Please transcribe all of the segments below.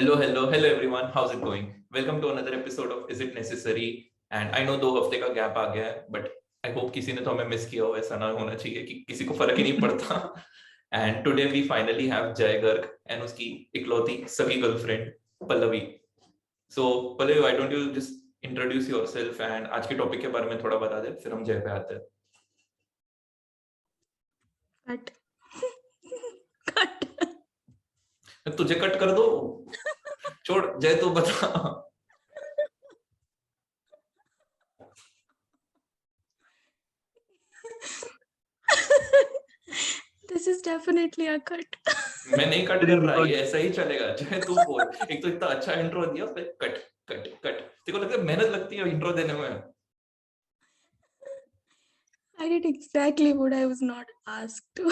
Hello everyone. How's it going? Welcome to another episode of Is It Necessary? And I know 2 हफ्ते का gap आ गया है, but I hope किसी ने तो हमें मिस किया हो. ऐसा ना होना चाहिए कि किसी को फर्क ही नहीं पड़ता. And today we finally have Jay Garg and उसकी इकलौती सगी girlfriend Pallavi. So Pallavi, why don't you just introduce yourself and आज के टॉपिक के बारे में थोड़ा बता दे, फिर हम जय पे आते हैं. कट कट तुझे कट कर दो. छोड़ जय, तू बता. This is definitely a cut. मैं नहीं कट कर रहा, ये ऐसा ही चलेगा. जय तू बोल. एक तो इतना अच्छा इंट्रो दिया, फिर कट कट कट. तेरे को लगता है मेहनत लगती है इंट्रो देने में? I did exactly what I was not asked to.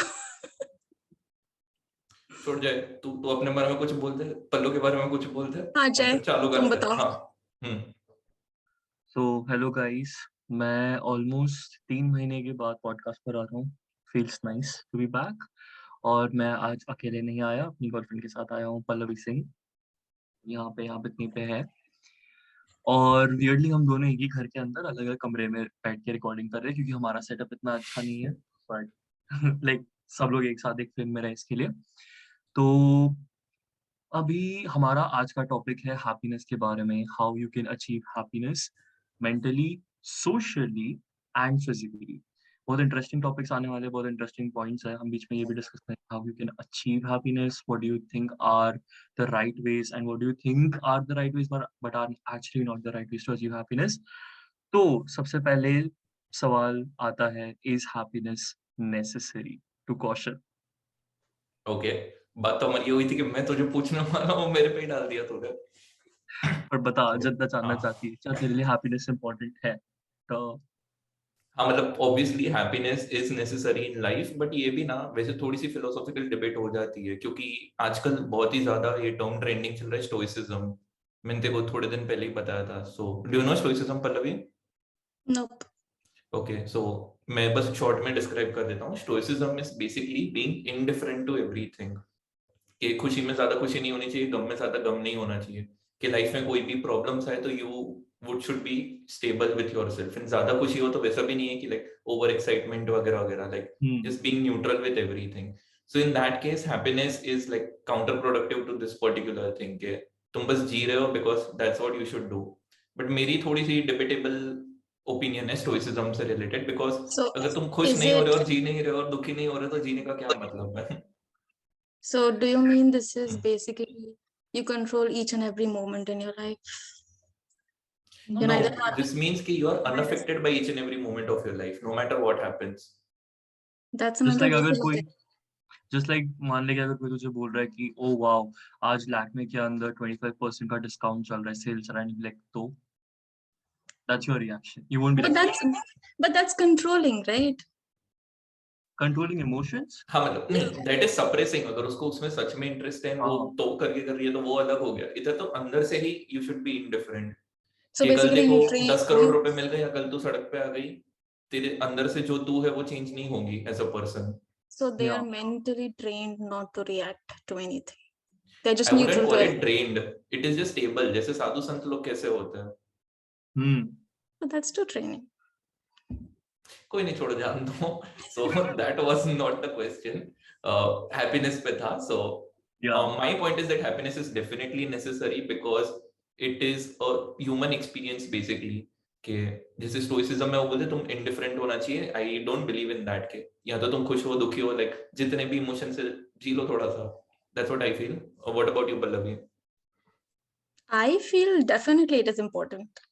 छोड़ जाए. तू अपने बारे में कुछ बोल दे, पल्लू के बारे में कुछ बोल दे. हाँ जय, चालू तुम करते बताओ. हैं. हाँ. So hello guys, मैं ऑलमोस्ट 3 महीने के बाद पॉडकास्ट पर आ रहा हूँ. Feels nice to be back. और मैं आज अकेले नहीं आया, अपनी गर्लफ्रेंड के साथ आया हूँ, पल्लवी सिंह. यहाँ पे कहीं पे है. और वियर्डली हम दोनों एक ही घर के अंदर अलग अलग कमरे में बैठ के रिकॉर्डिंग कर रहे हैं, क्योंकि हमारा सेटअप इतना अच्छा नहीं है. बट लाइक सब लोग एक साथ एक फिल्म में रहे इसके लिए. तो अभी हमारा आज का टॉपिक है हैप्पीनेस के बारे में. How you can achieve happiness mentally, socially and physically. बहुत इंटरेस्टिंग टॉपिक्स आने वाले, बहुत इंटरेस्टिंग पॉइंट्स है. हम बीच में ये भी डिस्कस करेंगे how you can achieve happiness, what do you think are the right ways and what do you think are the right ways but are actually not the right ways to achieve happiness. तो सबसे पहले सवाल आता है, is happiness necessary? To Kaushal. Okay, बात तो हमारी हुई थी कि मैं तुझे पूछने वाला हूँ, मेरे पे ही डाल दिया तूने. पर बता, जनता जानना चाहती है क्या तेरे लिए हैप्पीनेस इंपॉर्टेंट है? तो हाँ, मतलब obviously happiness is necessary in life, but ये भी ना वैसे थोड़ी सी फिलोसॉफिकल डिबेट हो जाती है, क्योंकि आजकल बहुत ही ज्यादा ये टर्म ट्रेंडिंग चल रहा है, स्टोइसिज्म. मैंने तेरे को थोड़े दिन पहले ही बताया था. So do you know stoicism, Pallavi? Nope. Okay, so मैं बस शॉर्ट में डिस्क्राइब कर देता हूँ. Stoicism is basically being indifferent to everything. कि खुशी में ज्यादा खुशी नहीं होनी चाहिए, गम में ज्यादा गम नहीं होना चाहिए. कि लाइफ में कोई भी प्रॉब्लम्स आए तो you would should be stable with yourself. And ज्यादा खुशी हो तो वैसा भी नहीं है कि लाइक ओवर एक्साइटमेंट वगैरह वगैरह, like just being neutral with everything. So in that case, happiness is like counterproductive to this particular thing. के तुम बस जी रहे हो because that's what you should do. But मेरी थोड़ी सी debatable opinion है stoicism से related, because So अगर तुम खुश is नहीं हो रहे it? और जी नहीं रहे और दुखी नहीं हो रहे तो जीने का क्या मतलब है? So do you mean this is basically you control each and every moment in your life? You're neither No, this means कि you are unaffected by each and every moment of your life, no matter what happens. That's Just another like way अगर to look कोई at it. just like मान ले कि अगर कोई तुझे बोल रहा है कि ओ वाओ आज लैक्मे के अंदर 25% का डिस्काउंट चल रहा है, सेल चल रहा है, लाइक तो that's your reaction. You won't be like But that's controlling, right? controlling emotions. हाँ, मतलब नहीं, that is suppressing. अगर उसको उसमें सच में इंटरेस्ट है, वो तो करके कर रही है तो वो अलग हो गया. इधर तो अंदर से ही you should be indifferent. So कि कल basically देखो you treat 10 करोड़ रुपए मिल गए या कल तू सड़क पे आ गई, तेरे अंदर से जो तू है वो चेंज नहीं होगी as a person. So they are Yeah. mentally trained not to react to anything. They're just I wouldn't neutral call to it it. trained. It is just stable. जैसे साधु संत लोग कैसे होते हैं. But that's still training. कोई नहीं, छोड़ो, जान दो. So that was not the question. Happiness पे था. So Yeah. my point is that happiness is definitely necessary because it is a human experience basically. कि जैसे स्टोइसिज्म में वो बोलते तुम इंडिफरेंट होना चाहिए. I don't believe in that. के या तो तुम खुश हो, दुखी हो, लाइक जितने भी इमोशन से जी लो थोड़ा सा. That's what I feel. What about you, Pallavi? I feel definitely it is important.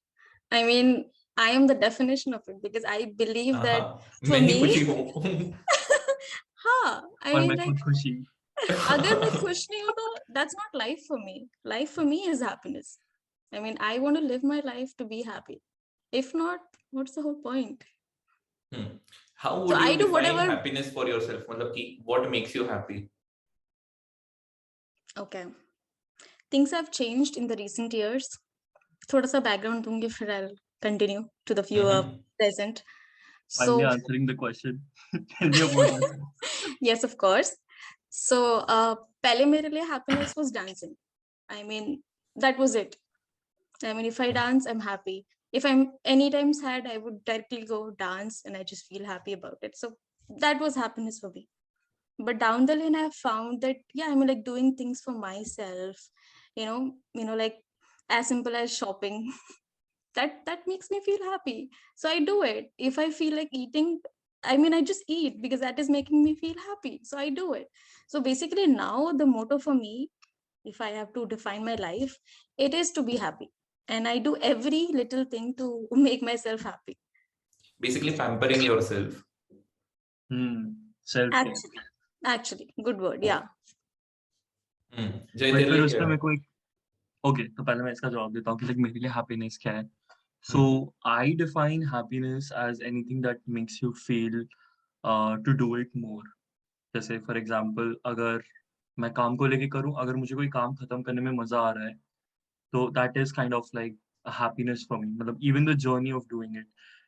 I mean, I am the definition of it because I believe that for मैं ही me. खुशी हूँ. हाँ, I और mean मैं like खुद खुशी. अगर मैं खुश नहीं हूँ तो that's not life for me. Life for me is happiness. I mean, I want to live my life to be happy. If not, what's the whole point? How would So you I do define whatever. happiness for yourself? मतलब कि what makes you happy? Okay. Things have changed in the recent years. थोड़ा सा background दूंगी फिर I'll continue to the viewer present. Finally So answering the question. Tell me about yourself. yes, of course. So पहले मेरे लिए happiness was dancing. I mean, that was it. I mean, if I dance, I'm happy. If I'm anytime sad, I would directly go dance and I just feel happy about it. So that was happiness for me. But down the lane, I found that, yeah, I mean, like doing things for myself, like as simple as shopping, that makes me feel happy. So I do it. If I feel like eating, I mean, I just eat because that is making me feel happy. So I do it. So basically, now the motto for me, if I have to define my life, it is to be happy. And I do every little thing to make myself happy. Basically pampering yourself. Self-care. Actually, good word. Yeah. जय भाई तेरे फिर लिए उसमें क्या है? मेरे को एक ओके तो पहले मैं इसका जवाब देता हूँ कि लाइक मेरे लिए हैप्पीनेस क्या है. So I define happiness as anything that makes you feel to do it more. जैसे फॉर एग्जांपल अगर मैं काम को लेके करूँ, अगर मुझे कोई काम खत्म करने में मजा आ रहा है, तो that is kind of like happiness for me. मतलब even the journey of doing it.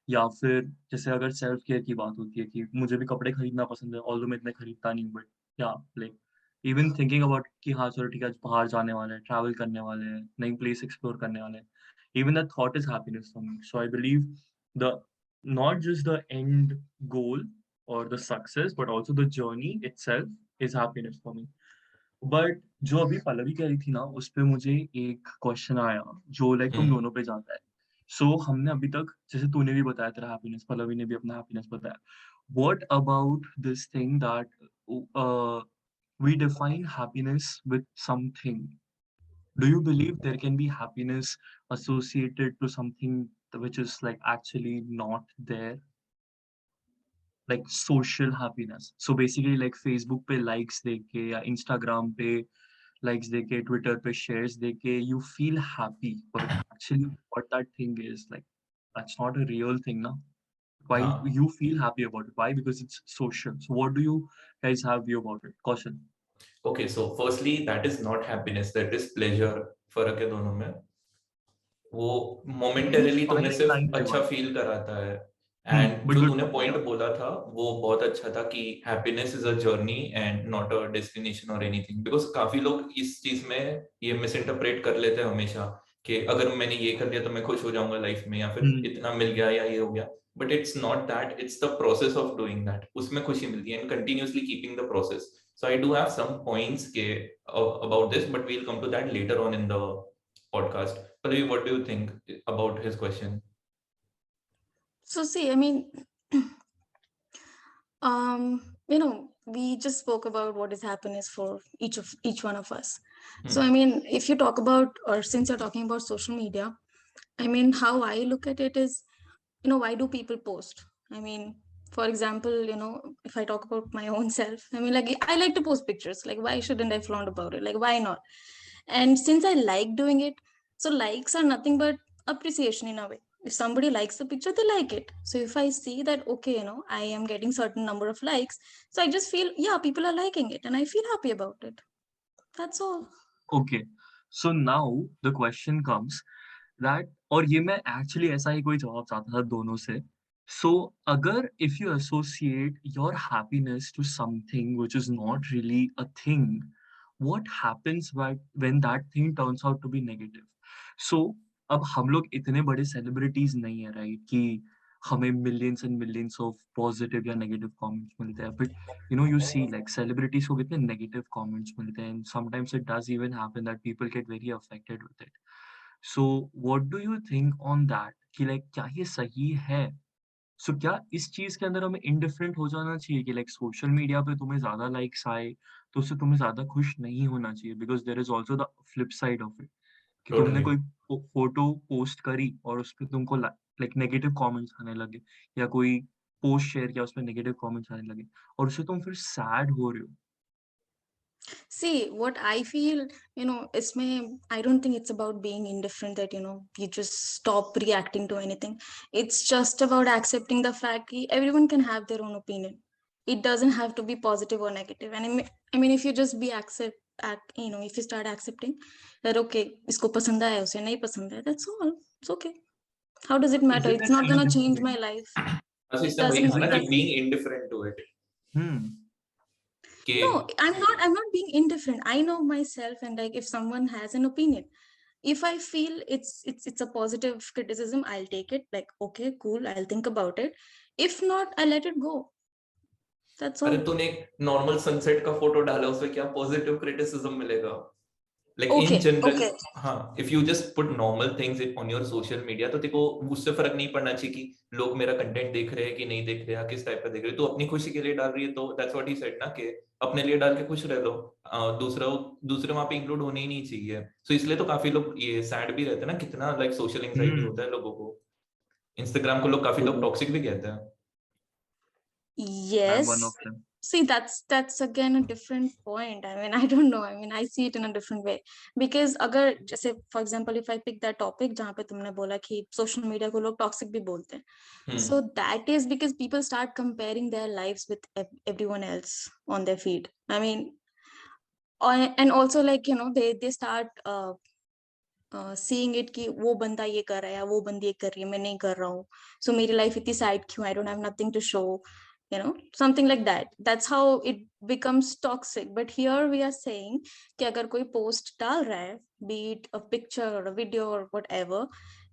या फिर जैसे अगर सेल्फ केयर की बात होती है कि मुझे भी कपड़े खरीदना पसंद है, ऑल्दो मैं इतने खरीदता नहीं, बट या लाइक इवन थिंकिंग अबाउट कि हाँ चलो ठीक है आज बाहर जाने वाले हैं, ट्रैवल करने वाले हैं, नई प्लेस एक्सप्लोर करने वाले हैं, even that thought is happiness for me. So I believe the not just the end goal or the success, but also the journey itself is happiness for me. But जो अभी पल्लवी कह रही थी ना, उस पे मुझे एक क्वेश्चन आया जो लाइक तुम दोनों पे जाता है. सो हमने अभी तक, जैसे तूने भी बताया तेरा हैप्पीनेस, पल्लवी ने भी अपना हैप्पीनेस बताया. What about this thing that we define happiness with something? Do you believe there can be happiness associated to something which is like actually not there? Like social happiness. So basically like Facebook पे likes देके या Instagram पे likes देके, Twitter पे shares देके, you feel happy. But actually what that thing is, like that's not a real thing now. Why हाँ. you feel happy about it? Why? Because it's social. So what do you guys have view about it? Kaushal. Okay, so firstly that is not happiness, that is pleasure. फर्क है दोनों में. वो momentarily तुम्हें Fine line सिर्फ पे अच्छा बात. फील कराता है. एंड But जो good तूने point. Point Yeah. बोला था वो बहुत अच्छा था कि happiness is a journey and not a destination और एनीथिंग. बिकॉज काफी लोग इस चीज में ये मिस इंटरप्रेट कर लेते हैं हमेशा कि अगर मैंने ये कर लिया तो मैं खुश हो जाऊंगा लाइफ में, या फिर इतना मिल गया या ये हो गया. But it's not that, it's the process of doing that. उसमें खुशी मिलती है and continuously keeping the process. So I do have some points about this, but we'll come to that later on in the podcast. Pallavi, what do you think about his question? So see, I mean, we just spoke about what is happiness for each one of us. So I mean, if you talk about, or since you're talking about social media, I mean, how I look at it is, why do people post? I mean, for example, if I talk about my own self, I mean, like I like to post pictures. Like, why shouldn't I flaunt about it? Like, why not? And since I like doing it, so likes are nothing but appreciation in a way. If somebody likes the picture, they like it. So if I see that, okay, I am getting certain number of likes, so I just feel, yeah, people are liking it and I feel happy about it. That's all. Okay. So now the question comes that, और ये मैं actually ऐसा ही कोई जवाब चाहता था दोनों से. So अगर if you associate your happiness to something which is not really a thing, what happens when that thing turns out to be negative? So अब हम लोग इतने बड़े celebrities नहीं है, right? कि हमें millions and millions of positive या negative comments मिलते हैं. But you see like celebrities को कितने negative comments मिलते हैं, and sometimes it does even happen that people get very affected with it. So what do you think on that? कि like क्या ये सही है? So क्या इस चीज के अंदर हमें indifferent हो जाना चाहिए कि like social media पे तुम्हें ज्यादा likes आए तो उससे तुम्हें ज्यादा खुश नहीं होना चाहिए, because there is also the flip side of it. कि तुमने Totally. कोई फोटो पोस्ट करी और उस पे तुमको लाइक नेगेटिव कमेंट्स आने लगे, या कोई पोस्ट शेयर किया उसमें नेगेटिव कमेंट्स आने लगे, और उससे तुम फिर सैड हो रहे हो. See, what I feel, I don't think it's about being indifferent, that, you just stop reacting to anything. It's just about accepting the fact that everyone can have their own opinion. It doesn't have to be positive or negative. And I mean, if you just if you start accepting that, okay, isko pasand hai, usse nahi pasand hai, that's all. It's okay. How does it matter? Isn't It's there not any gonna change difference? my life. बस It इससे वही doesn't. था ना It कि doesn't. being indifferent to it. हम्म. कि No, I'm not being indifferent. I know myself, and like if someone has an opinion, if I feel it's a positive criticism, I'll take it. Like, okay, cool, I'll think about it. If not, I let it go. That's अरे all. तूने एक normal sunset का photo डाला, उसमें क्या positive criticism मिलेगा? Like in Okay, general, okay. हाँ, if you just put normal things on your social media, तो देखो उससे फर्क नहीं पड़ना चाहिए कि लोग मेरा कंटेंट देख रहे हैं कि नहीं देख रहे हैं, किस टाइप का देख रहे हैं। तो अपनी खुशी के लिए डाल रही है, तो दैट्स व्हाट ही सेड ना, कि अपने लिए डाल के खुश रह लो। दूसरा दूसरे वहां पे इंक्लूड होने ही नहीं चाहिए। सो इसलिए तो काफी लोग ये सैड भी रहते हैं ना, कितना लाइक सोशल एंजाइटी होता है लोगों को। इंस्टाग्राम को लोग काफी लोग टॉक्सिक भी कहते हैं। I'm one of Yes. them. See, that's again a different point. I mean, I don't know. I mean, I see it in a different way. Because अगर जैसे for example, if I pick that topic जहाँ पे तुमने बोला कि social media को लोग toxic भी बोलते हैं, so that is because people start comparing their lives with everyone else on their feed. I mean, and also like they start seeing it कि वो बंदा ये कर रहा है या वो बंदी ये कर रही है, मैं नहीं कर रहा हूँ, so मेरी लाइफ इतनी सैड क्यों, I don't have nothing to show, something like that. That's how it becomes toxic. But here we are saying कि अगर कोई पोस्ट डाल रहा है, be it a picture or a video or whatever,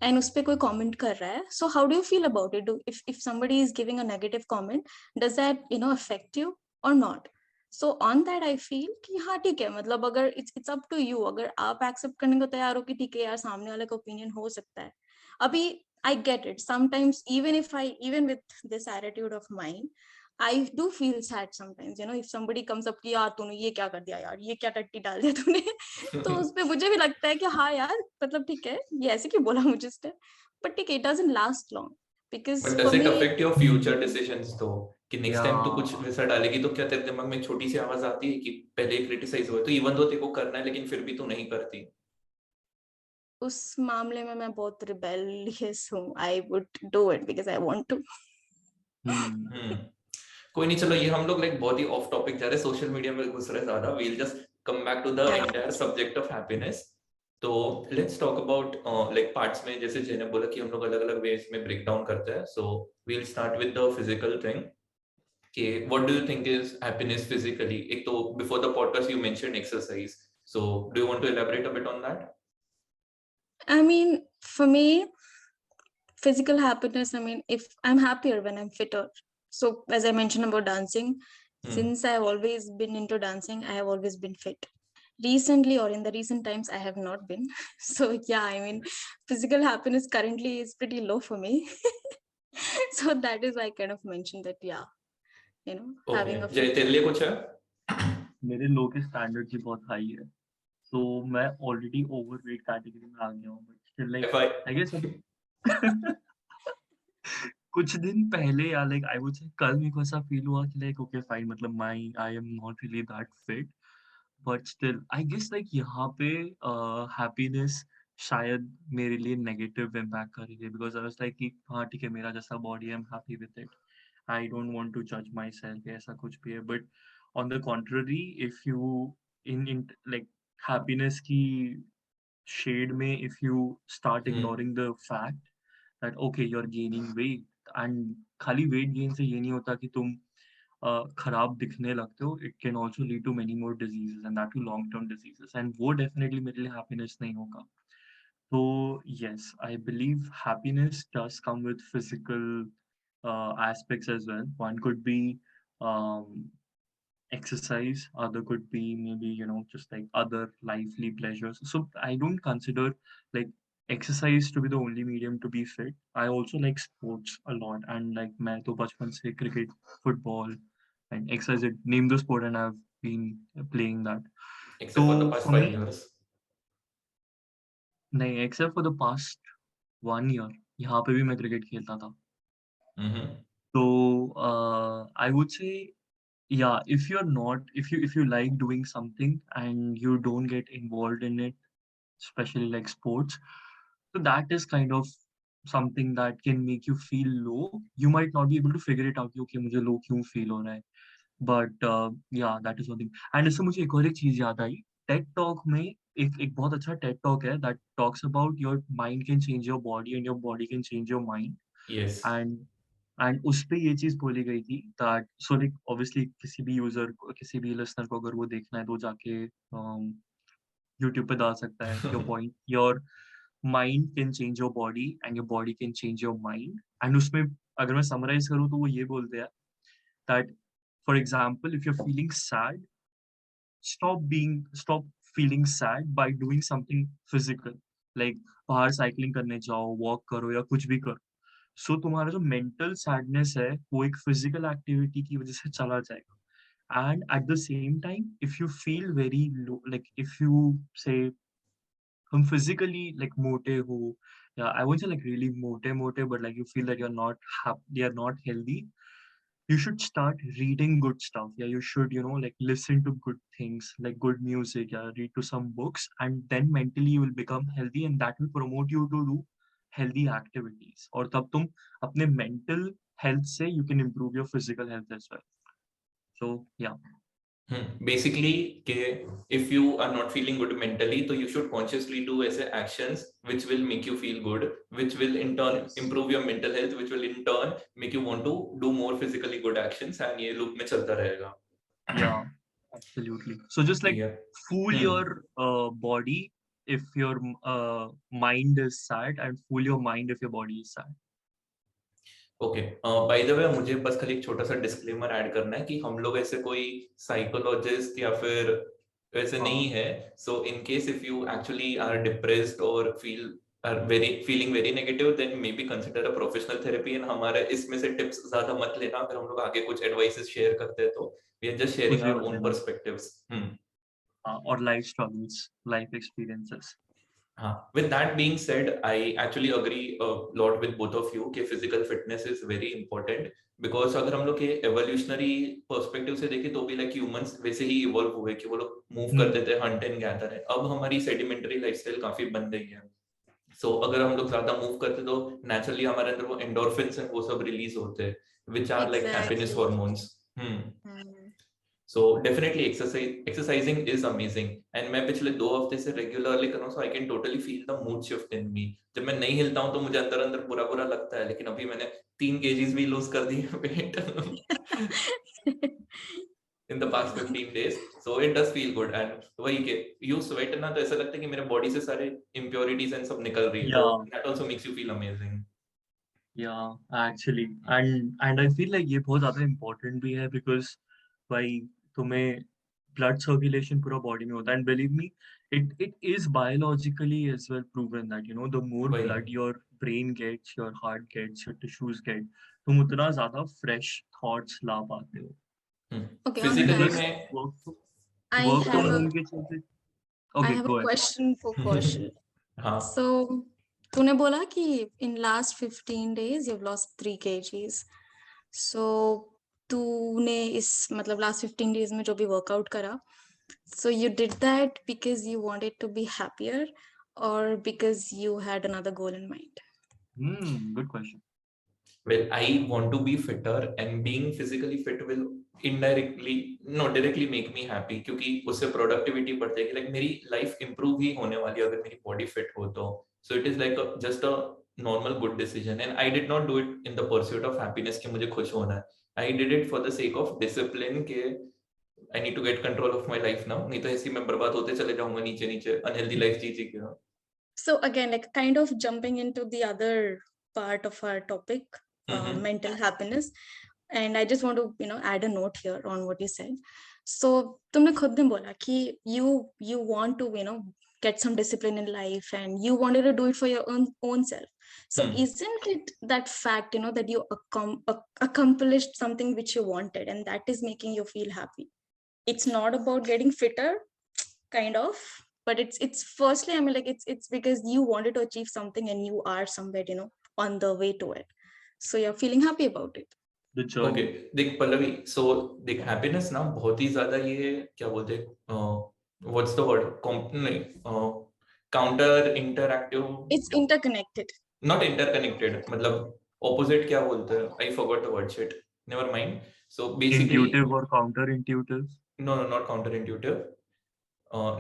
and उस पे कोई comment कर रहा है, so how do you feel about it? If somebody is giving a negative comment, does that affect you or not? So on that I feel कि हाँ ठीक है, मतलब अगर इट्स अप टू यू, अगर आप एक्सेप्ट करने को तैयार हो कि ठीक है यार, सामने वाले का ओपिनियन हो सकता है। अभी I get it, sometimes even with this attitude of mind, I do feel sad sometimes, if somebody comes up कि यार तूने ये क्या कर दिया यार, ये क्या टट्टी डाल दिया तूने तो उस पे मुझे भी लगता है कि हाँ यार, मतलब ठीक है, ये ऐसे क्यों बोला मुझे इसने, बट ठीक है, it doesn't last long but because does for it me. Affect your future decisions? तो कि नेक्स्ट टाइम तो कुछ Yeah. वैसा डालेगी तो क्या तेरे दिमाग में एक छोटी सी आवाज आती है कि पहले क्रिटिसाइज हुआ, तो इवन दो तेरे को करना है लेकिन फिर भी तू नहीं करती? उस मामले में मैं बहुत रिबेलियस हूँ। I would do it because I want to. Hmm, कोई नहीं, चलो ये हम लोग लाइक बहुत ही ऑफ टॉपिक जा रहे हैं, सोशल मीडिया में घुस रहे ज्यादा। We'll just come back to the entire subject of happiness. तो let's talk about like parts में, जैसे जय ने बोला कि हम लोग अलग अलग वेज में ब्रेक डाउन करते हैं। So we'll start with the physical thing कि what do you think is happiness physically? एक तो before the podcast you mentioned exercise, so do you want to elaborate a bit on that? I mean, for me, physical happiness, I mean, if I'm happier when I'm fitter. So, as I mentioned about dancing, since I have always been into dancing, I have always been fit. Recently, or in the recent times, I have not been. So, yeah, I mean, physical happiness currently is pretty low for me. So, that is why I kind of mentioned that, yeah, okay, having a जय fit. तेरे लिए कुछ है? मेरे लो के standards ही बहुत high है, तो मैं ऑलरेडी ओवरवेट कैटेगरी में आ गया हूँ, but still like F I I guess कुछ दिन पहले या लाइक आई वुड से कल मेरे को ऐसा फील हुआ कि लाइक ओके फाइन, मतलब I am not really that fit, but still I guess like यहाँ पे हैप्पीनेस शायद मेरे लिए नेगेटिव इम्पैक्ट कर रही है, बिकॉज आई वाज लाइक कि हाँ ठीक है, मेरा जैसा body I am happy with it, I don't want to जज माई सेल्फ, ऐसा कुछ भी है। But on the contrary, if you in like happiness की शेड में, if you start ignoring the fact that okay you're gaining weight, and खाली weight gain से ये नहीं होता कि तुम खराब दिखने लगते हो, it can also lead to many more diseases, and that too long term diseases, and वो definitely मेरे लिए happiness नहीं होगा। तो yes, I believe happiness does come with physical aspects as well. One could be um, exercise, other could be maybe just like other lively pleasures. So I don't consider like exercise to be the only medium to be fit. I also like sports a lot, and like मैं तो बचपन से cricket, football and exercise, name the sport and I've been playing that. Except for the So past for 5 me, years? नहीं, except for the past 1 year, यहाँ पे भी मैं cricket खेलता था। So I would say, yeah, if you're not, if you like doing something and you don't get involved in it, especially like sports, so that is kind of something that can make you feel low. You might not be able to figure it out कि okay मुझे low क्यों feel हो रहा है, but yeah, that is one thing. And इससे मुझे एक और एक चीज याद आई, TED Talk में एक एक बहुत अच्छा TED Talk है that talks about your mind can change your body and your body can change your mind. Yes. And and उस पे ये चीज बोली गई थी दैट सो लाइक ऑब्वियसली किसी भी यूजर को, किसी भी लिसनर को अगर वो देखना है तो जाके यूट्यूब पे डाल सकता है your mind can change your body and your body can change your mind. And उसमें अगर मैं समराइज करूँ तो वो ये बोलते हैं that for example if you are feeling sad, stop feeling sad by doing something physical, like बाहर साइकिलिंग करने जाओ, वॉक करो या कुछ भी करो। सो तुम्हारा जो मेंटल सैडनेस है वो एक फिजिकल एक्टिविटी की वजह से चला जाएगा। And at the same time if you feel very low, like if you say हम फिजिकली लाइक मोटे हो, या I won't say like really मोटे मोटे, but like you feel that you are not healthy, you should start reading good stuff. Yeah, you should, like listen to good things, like good music. Yeah, read to some books, and then mentally you will become healthy, and that will promote you to do healthy activities. और तब तुम अपने mental health से you can improve your physical health as well. So yeah. Basically कि if you are not feeling good mentally तो you should consciously do ऐसे actions which will make you feel good, which will in turn improve your mental health, which will in turn make you want to do more physically good actions, and ये loop में चलता रहेगा। Yeah, absolutely. So just like Yeah. fool your body if your mind is sad, and fool your mind if your body is sad. Okay, by the way मुझे बस खाली एक छोटा सा डिस्क्लेमर ऐड करना है कि हम लोग ऐसे कोई साइकोलॉजिस्ट या फिर वैसे नहीं है। So in case if you actually are depressed और feeling very negative, then maybe consider a professional therapy. And हमारे इसमें से टिप्स ज्यादा मत लेना, अगर हम लोग आगे कुछ एडवाइसेस शेयर करते हैं तो वी आर जस्ट शेयरिंग कुछ भी आवर मत ओन लेना। Perspectives. Or life struggles, life experiences. With that being said, I actually agree a lot with both of you कि physical fitness is very important, because अगर हम लोग के evolutionary perspective से देखें तो भी like humans वैसे ही evolve हुए कि वो लोग move करते थे, hunt and gather है। अब हमारी sedimentary lifestyle काफी बन गई है। So अगर हम लोग ज्यादा move करते तो naturally हमारे अंदर वो endorphins हैं, वो सब release होते हैं, which are like happiness Exactly. hormones. So definitely exercising is amazing, and मैं पिछले 2 हफ्ते से regularly कर रहा हूँ, so I can totally feel the mood shift in me. जब मैं नहीं हिलता हूँ तो मुझे अंदर अंदर बुरा बुरा लगता है, लेकिन अभी मैंने 3 kgs भी lose कर दी है weight in the past 15 days, so it does feel good. And वही के you sweat ना, तो ऐसा लगता है कि मेरे body से सारे impurities and सब निकल रही है, तो that also makes you feel amazing. Yeah, actually, and I feel like ये बहुत ज़्यादा important भी है, because भाई तुम्हें blood circulation पूरा body में होता है, and believe me, it is biologically as well proven that the more वही blood your brain gets, your heart gets, your tissues get, तुम उतना ज़्यादा fresh thoughts ला पाते हो। Okay, on physically that, मैं I work have from a home के चलते। I Okay, have a go ahead. question for Kaushal. हाँ So, तूने बोला कि in last 15 days you've lost 3 kgs. So, तूने इस मतलब last 15 days में जो भी workout करा, so you did that because you wanted to be happier or because you had another goal in mind? Good question. Well, I want to be fitter, and being physically fit will directly make me happy, क्योंकि उससे productivity बढ़ती है कि like मेरी life improve ही होने वाली है अगर मेरी body fit हो तो। So it is like just a normal good decision, and I did not do it in the pursuit of happiness कि मुझे खुश होना है। I did it for the sake of discipline के I need to get control of my life now, नहीं तो ऐसे ही मैं बर्बाद होते चले जाऊंगा नीचे नीचे unhealthy life जी जी के। So again, like kind of jumping into the other part of our topic, mental happiness, and I just want to add a note here on what you said. So तुमने खुद ने बोला कि you want to get some discipline in life, and you wanted to do it for your own self. So isn't it that fact that you accomplished something which you wanted, and that is making you feel happy? It's not about getting fitter, kind of, but it's firstly, I mean, like it's because you wanted to achieve something and you are somewhere on the way to it, so you're feeling happy about it. The journey. Okay, देख Pallavi, so देख happiness ना बहुत ही ज्यादा ये क्या बोलते हैं, what's the word, नहीं, counter interactive, It's interconnected. not interconnected, मतलब opposite क्या बोलते हैं, I forgot the word, shit, never mind. So basically Intuitive or counterintuitive? no, not counterintuitive,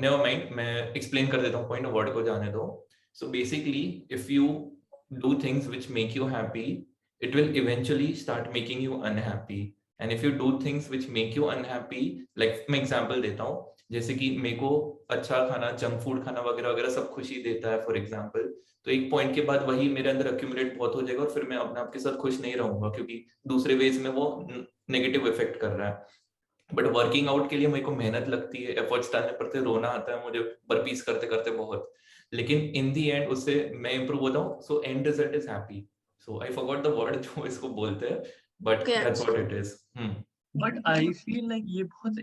never mind, मैं explain कर देता हूँ, point word को जाने दो. So basically if you do things which make you happy, it will eventually start making you unhappy. And if you do things which make you unhappy, like मैं example देता हूँ, जैसे कि मेरे को अच्छा खाना, जंक फूड खाना वगैरह वगैरह सब खुशी देता है फॉर एग्जाम्पल, तो एक पॉइंट के बाद वही मेरे अंदर अक्यूमुलेट बहुत हो जाएगा और फिर मैं अपने आप के साथ खुश नहीं रहूंगा, क्योंकि दूसरे वेज में वो नेगेटिव इफेक्ट कर रहा है। बट वर्किंग आउट के लिए मेरे को मेहनत लगती है, एफर्ट्स डालने पड़ते हैं, रोना आता है मुझे बर्पीस करते करते बहुत, लेकिन इन दी एंड उससे मैं इंप्रूव होता हूँ, so and result is happy. So I forgot the word जो इसको बोलते हैं, but Okay, that's what actually. It is. But I feel like ये बहुत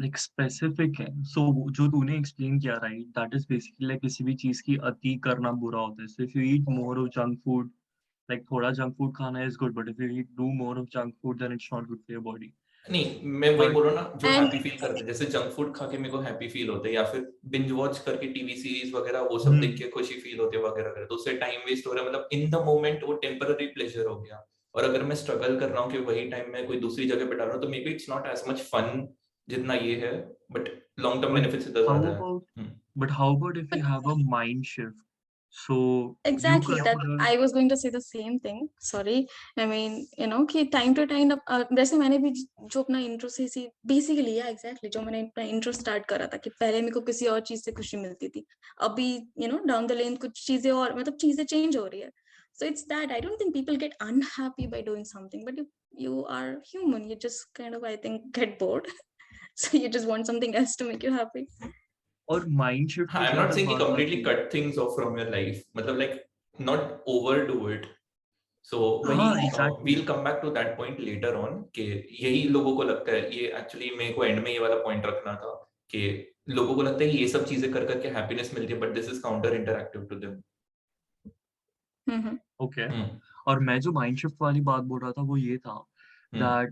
लाइक स्पेसिफिक है। सो जो तूने एक्सप्लेन किया right, that is basically like किसी भी चीज की अति करना बुरा होता है। So if you eat more of junk food, like थोड़ा जंक फूड खाना is good, but if you eat do more of junk food then it's not good for your body. नहीं, मैं वही बट बोल रहा हूँ ना, जो And हैप्पी फील करते हैं, जैसे जंक फूड खा के मेरे को हैप्पी फील होता है, या फिर बिंज वॉच करके टीवी सीरीज वगैरह वो सब देख के खुशी फील होती है वगैरह वगैरह, तो उससे टाइम वेस्ट हो रहा है, मतलब इन द मोमेंट वो टेम्पररी प्लेजर हो गया। और अगर मैं स्ट्रगल कर रहा हूँ कि वही टाइम मैं कोई दूसरी जगह पे डाल रहा हूँ, तो maybe it's not as much fun जितना ये है, but long term but benefits इतना how ज्यादा है। about but how about if you but have a mind shift? So you exactly that consider I was going to say the same thing. Sorry, I mean, कि time to time जैसे मैंने भी जो अपना intro से basically या exactly जो मैंने अपना इंट्रो स्टार्ट करा था कि पहले मेरे को किसी और चीज से खुशी मिलती थी, अभी डाउन द लेन कुछ चीजें और मतलब चीजें चेंज हो रही है. So it's that I don't think people get unhappy by doing something, but you are human. You just kind of, I think, get bored. So you just want something else to make you happy. और mind shift हाँ, की I am जहाँ not तक saying कि बात completely आती है, cut things off from your life, मतलब like not overdo it. So वही हाँ exactly. We'll come back to that point later on, कि यही लोगों को लगता है, ये एक्चुअली मेरे को एंड में ये वाला पॉइंट रखना था, कि लोगों को लगता है कि ये सब चीजें कर करके हैप्पीनेस मिलती है, but this is counter interactive to them. Okay. और मैं जो माइंड शिफ्ट वाली बात बोल रहा था वो ये था that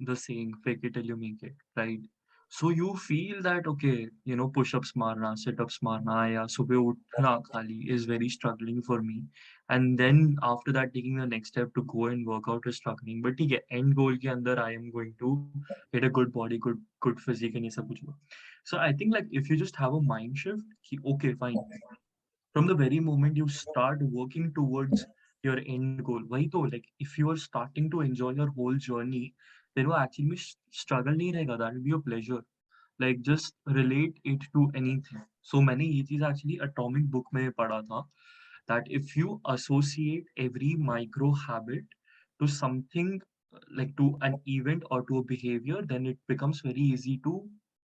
the saying fake it till you make it, right? So you feel that okay, push-ups मारना, sit-ups मारना या सुबह उठना खाली is very struggling for me, and then after that taking the next step to go and work out is struggling, but ठीक है, end goal के अंदर I am going to get a good body, good physique and ये सब कुछ। So I think like if you just have a mind shift कि okay fine, from the very moment you start working towards your end goal, वही तो like if you are starting to enjoy your whole journey, then वो actually में struggle नहीं रहेगा, that will be a pleasure. Like just relate it to anything. So मैंने ये चीज actually atomic book में पढ़ा था, that if you associate every micro habit to something, like to an event or to a behavior, then it becomes very easy to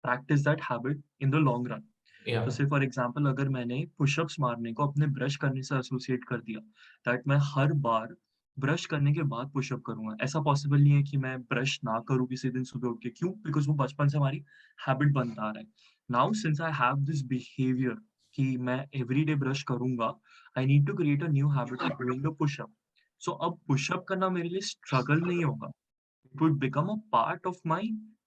practice that habit in the long run. या तो से for example अगर मैंने pushups मारने को अपने brush करने से एसोसिएट कर दिया, दैट मैं हर बार ब्रश करने के बाद पुशअप करूंगा, ऐसा पॉसिबल नहीं है कि मैं ब्रश ना करूं किसी दिन सुबह उठ के। क्यों? बिकॉज वो बचपन से हमारी हैबिट बनता आ रहा है। Now since I have this behaviour कि मैं एवरी डे ब्रश करूंगा, I need to create a new habit of doing the pushup. So अब पुशअप करना मेरे लिए स्ट्रगल नहीं होगा, it would become a part of my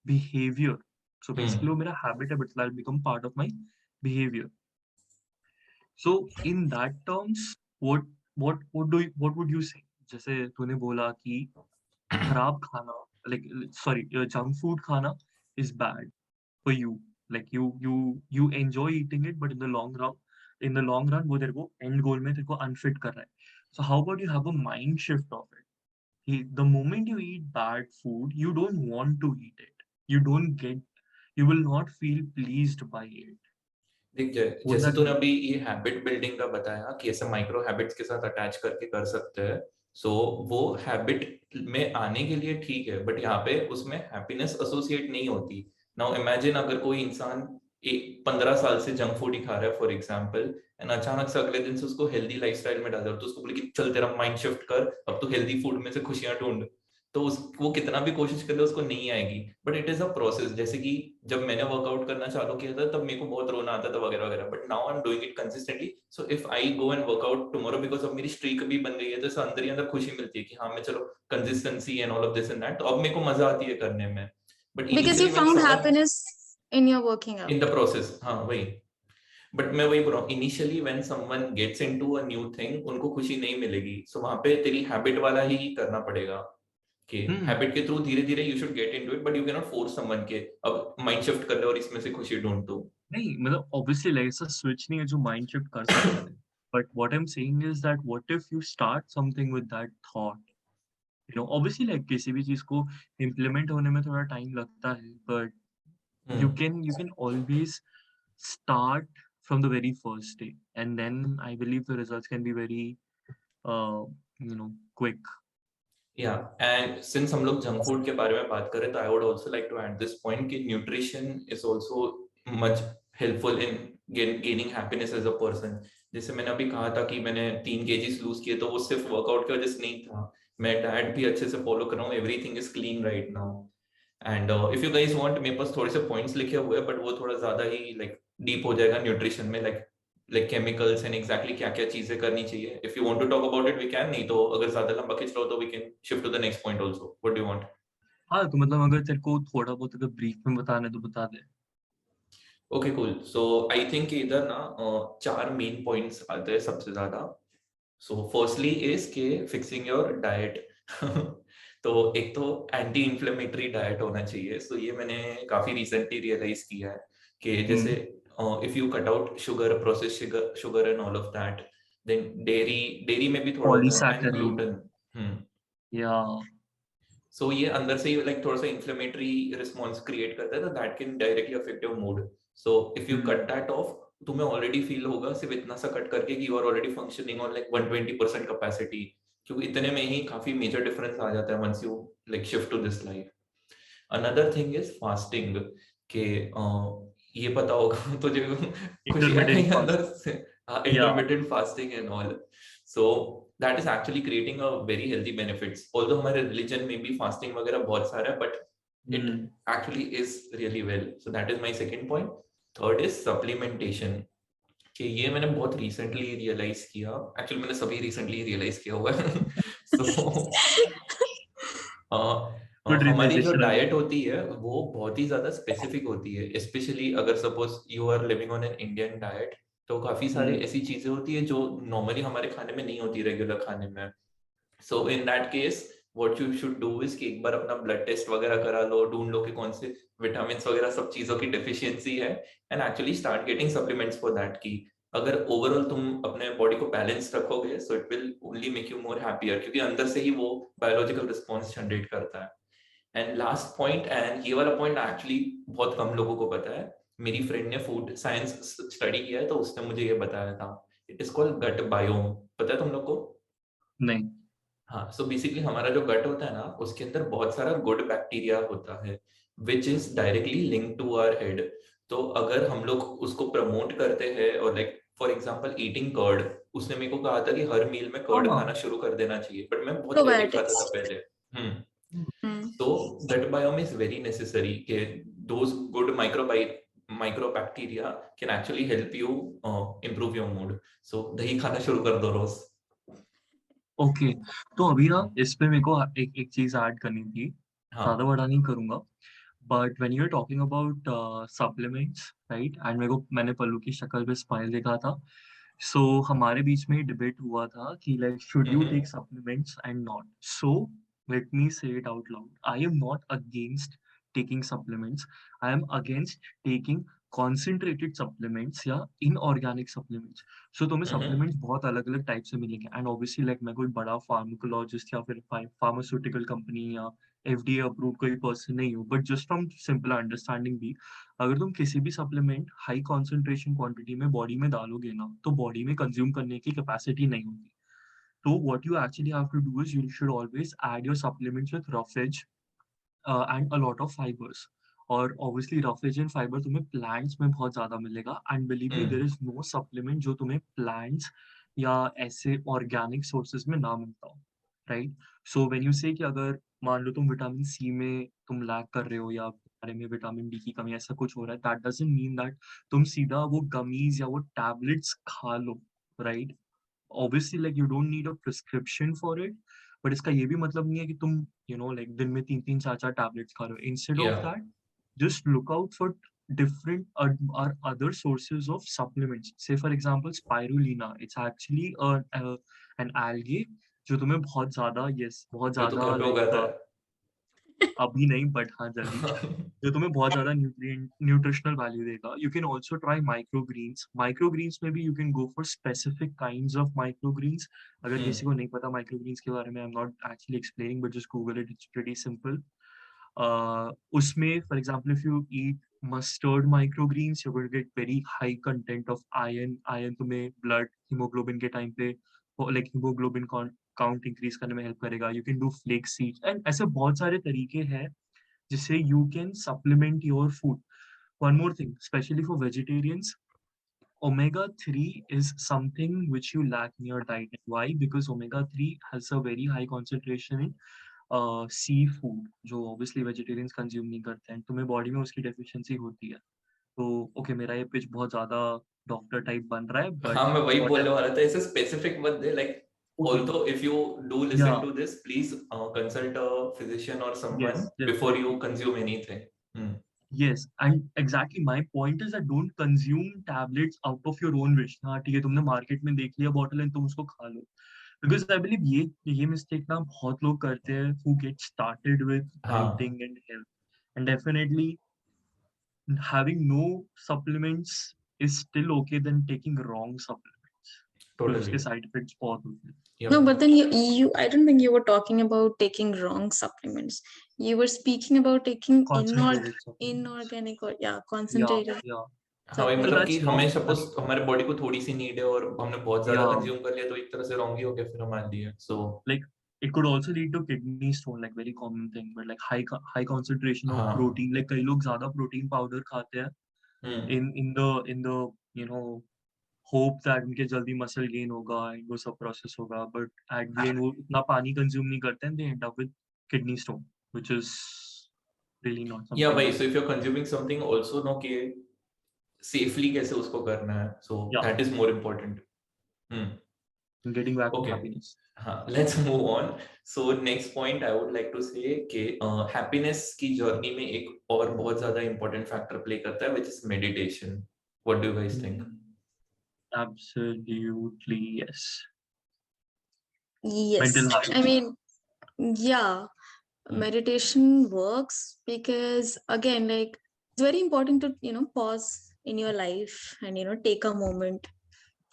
behavior. So basically वो मेरा habit है, but it will become part of my behavior. So in that terms, what would you say? जैसे तूने बोला कि खराब खाना, like sorry, junk food खाना is bad for you. Like you enjoy eating it, but in the long run वो तेरे को end goal में तेरे को unfit कर रहा है. So how about you have a mind shift of it? The moment you eat bad food, you don't want to eat it. You will not feel pleased by it. देख, What जैसे that तूने mean? अभी ये habit building का बताया कि ऐसे micro habits के साथ अटैच करके कर सकते हैं, सो वो हैबिट में आने के लिए ठीक है, बट यहाँ पे उसमें हैप्पीनेस एसोसिएट नहीं होती। नाउ इमेजिन अगर कोई इंसान 15 साल से जंक फूड ही खा रहा है फॉर एग्जाम्पल, एंड अचानक से अगले दिन से उसको हेल्दी लाइफस्टाइल में डाल दो, तो उसको बोले कि चल तेरा माइंड शिफ्ट कर, अब तू हेल्दी फूड में से खुशियां ढूंढ, तो वो कितना भी कोशिश कर ले उसको नहीं आएगी। But it is a process. जैसे कि जब मैंने वर्कआउट करना चालू किया था तब मेरे को बहुत रोना आता था वगैरह वगैरह, but now I am doing it consistently. So if I go and workout tomorrow, because अब मेरी स्ट्रीक भी बन गई है, तो अंदर ही अंदर खुशी मिलती है कि हाँ मैं चलो consistency and all of this and that, तो अब मेरे को मजा आती है करने में। But Because you initially when found someone happiness in your working in out. The process, हाँ वही, बट मैं वही बोल रहा हूँ, initially when someone gets into a new thing उनको खुशी नहीं मिलेगी, सो वहां पे तेरी हैबिट वाला ही करना पड़ेगा, कि हैबिट के थ्रू धीरे धीरे you should get into it, but you can not force someone के अब माइंड शिफ्ट कर ले और इसमें से खुशी ढूंढ दो। नहीं मतलब obviously like ऐसा switch नहीं है जो mind shift कर सकता है. But what I'm saying is that what if you start something with that thought you know, obviously like किसी भी चीज को implement होने में थोड़ा time लगता है, but you can always start from the very first day, and then I believe the results can be very uh, you know, quick. या एंड सिंस हम लोग जंक फूड के बारे में बात करें तो I would also like to add this point कि nutrition is also much helpful in gaining happiness as a person. जैसे मैंने अभी कहा था कि मैंने 3 kg लूज किए, तो वो सिर्फ वर्कआउट की वजह से नहीं था, मैं डाइट भी अच्छे से फॉलो कर रहा हूँ, everything is clean right now. And if you guys want, मेरे पास थोड़े से पॉइंट्स लिखे हुए हैं, बट वो थोड़ा ज्यादा ही लाइक डीप हो जाएगा न्यूट्रिशन में, लाइक केमिकल्स एंड एग्जैक्टली क्या क्या चीजें करनी चाहिए। If you want to talk about it we can, नहीं तो अगर ज्यादा लंबा खींच रहा हो तो we can shift to the next point also, what do you want? हाँ, तो मतलब अगर तेरे को थोड़ा बहुत अगर ब्रीफ में बताना है तो बता दे। Okay cool. So I think इधर ना 4 मेन पॉइंट्स आते हैं सबसे ज्यादा। सो फर्स्टली इज के फिक्सिंग योर डाइट। तो एक तो एंटी इन्फ्लेमेटरी डाइट होना चाहिए। सो ये मैंने काफी रिसेंटली रियलाइज किया है कि जैसे if you cut out sugar, process sugar and all of that, then dairy में भी थोड़ा होता है, एंड पॉलीसैकेराइड ग्लूटेन। या सो ये अंदर से लाइक थोड़ा सा इन्फ्लेमेटरी रिस्पॉन्स क्रिएट करता है, तो that can directly affect your mood. So if you cut that off, तुम्हें ऑलरेडी फील होगा सिर्फ इतना सा कट करके कि you are already functioning on like 120% capacity, क्योंकि इतने में ही काफी मेजर डिफरेंस आ जाता है once you like shift to this life. Another thing is fasting के ये पता होगा तुझे, कुछ इंटरमिटेंट अंदर फास्ट से या intermittent fasting and all. So that is actually creating a very healthy benefits, although हमारे religion में भी fasting वगैरह बहुत सारा है, but it actually is really well. So that is my second point. Third is supplementation, कि ये मैंने बहुत recently realize किया, actually मैंने सभी recently realize किया हुआ है। So गुड हमारी जो रियलाइजेशन डाइट होती है वो बहुत ही ज्यादा स्पेसिफिक होती है, स्पेशली अगर suppose you are living on an Indian diet, तो काफी सारे ऐसी चीजें होती है जो नॉर्मली हमारे खाने में नहीं होती रेगुलर खाने में। So in that case what you should do is कि एक बार अपना ब्लड टेस्ट वगैरह करा लो, ढूंढ लो कि कौन से विटामिन वगैरह सब चीजों की डेफिशिएंसी है, and actually start getting supplements for that. की अगर ओवरऑल तुम अपने बॉडी को बैलेंस रखोगे, so it will only make you more happier, क्योंकि अंदर से ही वो बायोलॉजिकल रिस्पॉन्स जनरेट करता है। एंड लास्ट पॉइंट, एंड ये वाला पॉइंट एक्चुअली बहुत कम लोगों को पता है, मेरी फ्रेंड ने फूड साइंस स्टडी किया है तो उसने मुझे ये बताया था, it is called gut biome. पता है तुम लोग को? नहीं। हाँ, सो बेसिकली हमारा जो गट होता है ना, उसके अंदर बहुत सारा गुड बैक्टीरिया होता है which is directly link to our head. तो अगर हम लोग उसको प्रमोट करते हैं, और like for example eating curd, उसने मेरे को कहा था कि हर मील में कर्ड हाँ खाना शुरू कर देना चाहिए, बट मैं बहुत रेयरली खाता Probiotics. था पहले। तो gut biome is very necessary कि those good microbacteria can actually help you improve your mood. So दही खाना शुरू कर दो रोज। ओके, तो अभी ना इस पे मेरे को एक एक चीज ऐड करनी थी, ज्यादा हाँ। बड़ा नहीं करूंगा, but when you are talking about supplements, right, and मेरे को मैंने पल्लू की शक्ल पे स्माइल देखा था, सो हमारे बीच में डिबेट हुआ था कि like should you take supplements and not. So let me say it out loud, I am not against taking supplements, I am against taking concentrated supplements या इनऑर्गेनिक सप्लीमेंट्स। सो तुम्हें supplements बहुत अलग अलग type से मिलेंगे, and obviously like मैं कोई बड़ा फार्माकोलॉजिस्ट या फिर फार्मास्यूटिकल कंपनी या एफडीए अप्रूव्ड कोई पर्सन नहीं हूँ, but just from simple understanding भी, अगर तुम किसी भी सप्लीमेंट हाई कॉन्सेंट्रेशन क्वांटिटी में बॉडी में डालोगे ना, तो बॉडी में कंज्यूम करने की कैपेसिटी नहीं होती। तो what you actually have to do is you should always add your supplements with roughage and a lot of fibres. और ऑब्वियसली रफेज एंड फाइबर तुम्हें प्लांट्स में बहुत ज्यादा मिलेगा, and believe me there is no supplement जो तुम्हें plants या ऐसे ऑर्गेनिक सोर्सेज में ना मिलता हो, राइट। सो व्हेन यू से कि अगर मान लो तुम विटामिन सी में तुम लैक कर रहे हो या तुम्हारे में विटामिन डी की कमी ऐसा कुछ हो रहा है, दैट डजंट मीन दैट तुम सीधा वो गमीज या वो टैबलेट्स खा लो, right. Obviously like you don't need a prescription for it, but इसका ये भी मतलब नहीं है कि तुम लाइक दिन में 3-3 4-4 टैबलेट्स खा रहे हो। इंस्टेड ऑफ या that, just look out for different or other sources of supplements. Say for example, spirulina. It's actually an algae जो तुम्हें बहुत ज्यादा जो तू घर पे like उगाता है। अभी नहीं, बट हाँ जल्दी, जो तुम्हें बहुत ज्यादा न्यूट्रिशनल वैल्यू देगा. You can also try microgreens. Microgreens में भी you can go for specific kinds of microgreens. अगर किसी को नहीं पता माइक्रोग्रीन्स के बारे में, I am not actually explaining, but just Google it, it's pretty simple. उसमें for example if you eat mustard microgreens, you will get very high content of iron. Iron तुम्हें ब्लड हीमोग्लोबिन के time पे, like haemoglobin count increase करने में help करेगा. You can do flax seeds, and ऐसे बहुत सारे तरीके हैं जिससे you can supplement your food. One more thing, especially for vegetarians, omega-3 is something which you lack in your diet. Why? Because omega-3 has a very high concentration in seafood, जो obviously vegetarians consume नहीं करते हैं. तुम्हें body में उसकी deficiency होती है. तो okay, मेरा ये pitch बहुत ज़्यादा डॉक्टर टाइप बन रहा है, but हाँ, मैं वही बोलने whatever. वाला था. ऐसे स्पेसिफिक मत दे, like Okay. although if you do listen Yeah. to this, please consult a physician or someone Yes, before you definitely. consume anything. Yes, and exactly my point is that don't consume tablets out of your own wish. हाँ ठीक है, तुमने market में देख लिया bottle and तुम उसको खा लो. Because I believe ये मिस्टेक ना बहुत लोग करते हैं who get started with हाँ, dieting and health. And definitely having no supplements is still okay than taking wrong supplements. because उसके totally. side effects बहुत होते हैं. No, Yep. but then I don't think you were talking about taking wrong supplements. You were speaking about taking Concentrated supplements. inorganic or Yeah, concentrated yeah. हाँ भाई, So मतलब कि that's हमें wrong. Suppose हमारे body को थोड़ी सी need है और हमने बहुत ज्यादा Yeah. कंज्यूम कर लिया, तो एक तरह से रॉन्ग ही हो गया फिर हमारे लिए. सो Like it could also lead to kidney stone, like very common thing, but like high concentration of हाँ. protein. Like कई लोग ज़्यादा protein powder खाते हैं हम्म. in the you know hope that उनके जल्दी muscle gain होगा and वो सब process होगा, but at the end वो उतना पानी consume नहीं करते हैं, they end up with kidney stone, which is really not या something भाई, good. So if you are consuming something also know कि सेफली कैसे उसको करना है, so Yeah, that is more important. getting back to okay. happiness. हाँ, let's move on. So next point I would like to say कि happiness की journey में एक और बहुत ज्यादा इंपॉर्टेंट फैक्टर प्ले करता है, which is meditation. What do you guys think? Absolutely yes. yes. Mental health. I mean, yeah, meditation works because again, like it's very important to pause in your life and take a moment,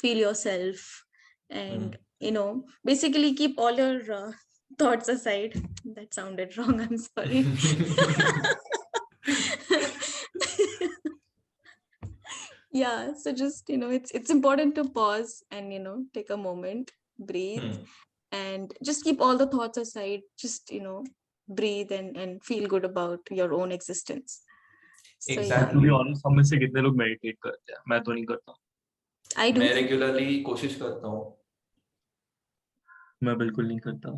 feel yourself, and basically keep all your thoughts aside. That sounded wrong, I'm sorry. Yeah, so just it's important to pause and take a moment, breathe, and just keep all the thoughts aside. Just breathe and feel good about your own existence. So But Exactly. to be honest, हम में से कितने लोग meditate करते हैं? मैं तो नहीं करता. I do. मैं रेगुलरली कोशिश करता हूँ. मैं बिल्कुल नहीं करता.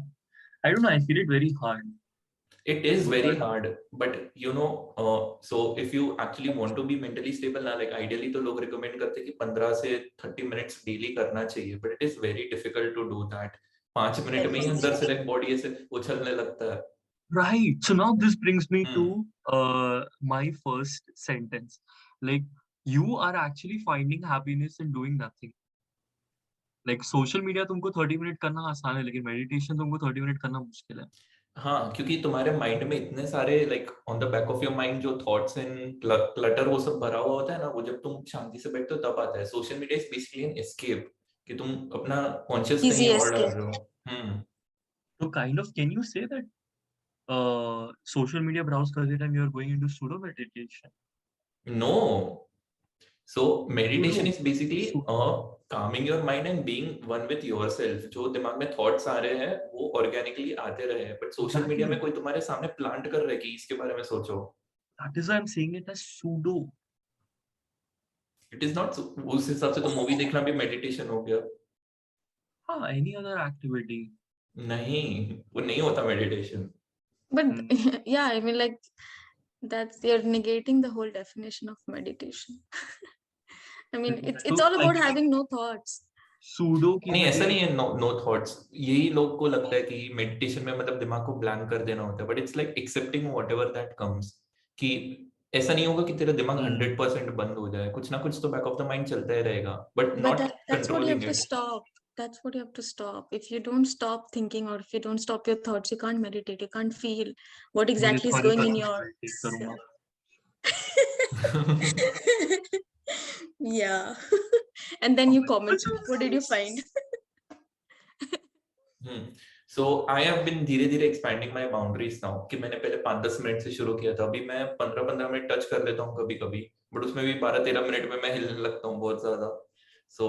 I don't know, I feel it very hard. It is very hard, but so if you actually want to be mentally stable ना, like ideally तो लोग recommend करते हैं कि 15 से 30 minutes daily करना चाहिए, but it is very difficult to do that. 5 minute में ही अंदर से like body ऐसे उछलने लगता है. Right. So now this brings me to my first sentence. Like you are actually finding happiness in doing nothing. Like social media तुमको 30 minute करना आसान है, लेकिन meditation तुमको 30 मिनट करना मुश्किल है. हाँ, क्योंकि तुम्हारे माइंड में इतने सारे like on the back of your mind जो thoughts and clutter वो सब भरा हुआ होता है ना, वो जब तुम शांति से बैठते हो तब आता है. Social media is basically an escape, कि तुम अपना कॉन्शियस Easy कहीं और डाल escape. रहे हो. So kind of, can you say that social media browse करते time you are going into pseudo meditation? No. So meditation Pseudo. is basically calming your mind and being one with yourself. जो दिमाग में thoughts आ रहे हैं वो organically आते रहे हैं, but social media में कोई तुम्हारे सामने plant कर रहा है कि इसके बारे में सोचो. That is why I'm saying it as pseudo. It is not. उस हिसाब से तो मूवी देखना भी meditation हो गया. हाँ, any other activity. नहीं, वो नहीं होता meditation. But yeah, I mean, like that's you're negating the whole definition of meditation. I mean, it's all about having no thoughts. Pseudo की नहीं, ऐसा जगह नहीं है. No thoughts. यही लोग को लगता है कि मेडिटेशन में मतलब दिमाग को ब्लैंक कर देना होता है, but it's like accepting whatever that comes. कि ऐसा नहीं होगा कि तेरा दिमाग 100% बंद हो जाए, कुछ ना कुछ तो बैक ऑफ द माइंड चलता ही रहेगा, but But not that's what you have controlling to it. stop. that's what you have to stop. If you don't stop thinking, or if you don't stop your thoughts, you can't meditate. You can't feel what मुझे exactly is sorry going पर in मैं your meditate करूंगा. yeah. And then you comment, what did you find? So I have been धीरे धीरे expanding my boundaries now कि मैंने पहले 5-10 minute से शुरू किया था, अभी मैं 15-15 मिनट टच कर लेता हूँ कभी कभी, बट उसमें भी 12-13 मिनट में मैं हिलने लगता हूँ बहुत ज्यादा. सो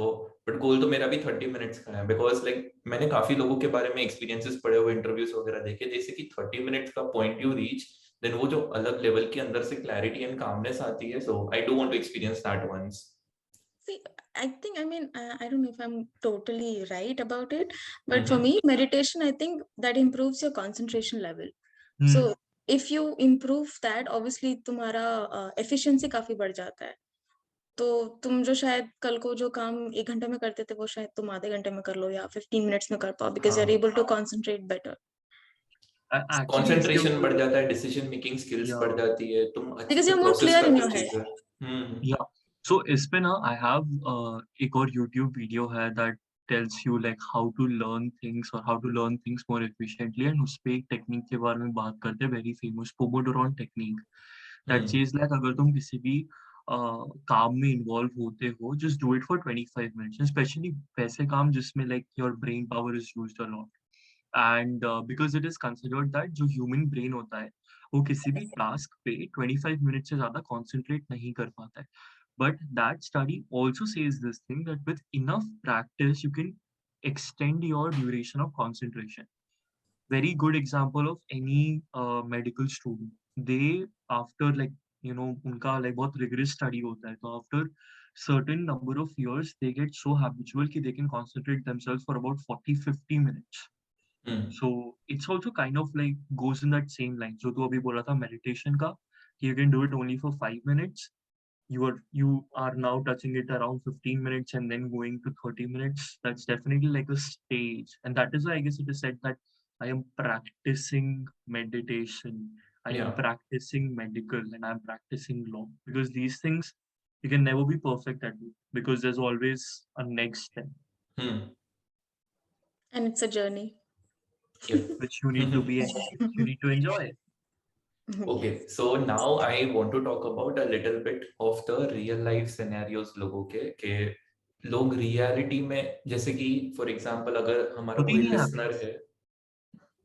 बट गोल तो मेरा भी 30 मिनट्स का है, बिकॉज लाइक मैंने काफी लोगों के बारे में एक्सपीरियंसेस पढ़े हुए, इंटरव्यूज वगैरह देखे, जैसे कि 30 मिनट्स का पॉइंट यू रीच, देन वो जो अलग लेवल के अंदर से क्लैरिटी एंड कामनेस आती है, so I do want to experience that once. See, I think, I mean, I don't know if I'm totally right about it, but for me, meditation, I think that improves your concentration level. So if you improve that, obviously तुम्हारा efficiency काफी बढ़ जाता है. तो तुम जो शायद कल को जो काम 1 घंटे में करते थे, वो शायद तुम आधे घंटे में कर लो या 15 मिनट्स में कर पाओ, because you're able to concentrate better. Actually इसके कंसंट्रेशन बढ़ ऊपर जाता है, डिसीजन मेकिंग स्किल्स बढ़ जाती है, तुम अच्छे Because से you're more process clear in करते your हो head. चीजें. या सो इस पे ना आई हैव एक और यूट्यूब वीडियो है that tells you like how to learn things और how to learn things more efficiently, and उस पे एक टेक्निक के बारे में बात करते हैं, very famous pomodoro technique, that says like अगर तुम किसी भी काम में इन्वॉल्व होते हो, just do it for 25 minutes, specially वैसे काम जिसमें like your brain power is used a lot, and because it is considered that जो ह्यूमन ब्रेन होता है वो किसी भी टास्क पे 25 मिनट से ज्यादा कॉन्सेंट्रेट नहीं कर पाता है. But that study also says this thing that with enough practice, you can extend your duration of concentration. Very good example of any medical student. They, after like, you know, उनका like बहुत rigorous study होता है, तो after certain number of years, they get so habitual कि they can concentrate themselves for about 40-50 minutes. So it's also kind of like goes in that same line. जो तू अभी बोला था meditation का, you can do it only for 5 minutes. You are now touching it around 15 minutes and then going to 30 minutes. That's definitely like a stage, and that is why I guess it is said that I am practicing meditation, I am practicing medical, and I'm practicing law, because these things you can never be perfect at it, because there's always a next step And it's a journey. which you need to be you need to enjoy. Okay, so now I want to talk about a little bit of the real life scenarios लोगों के लोग reality में, जैसे कि for example अगर हमारा होती कोई नहीं है लिसनर है,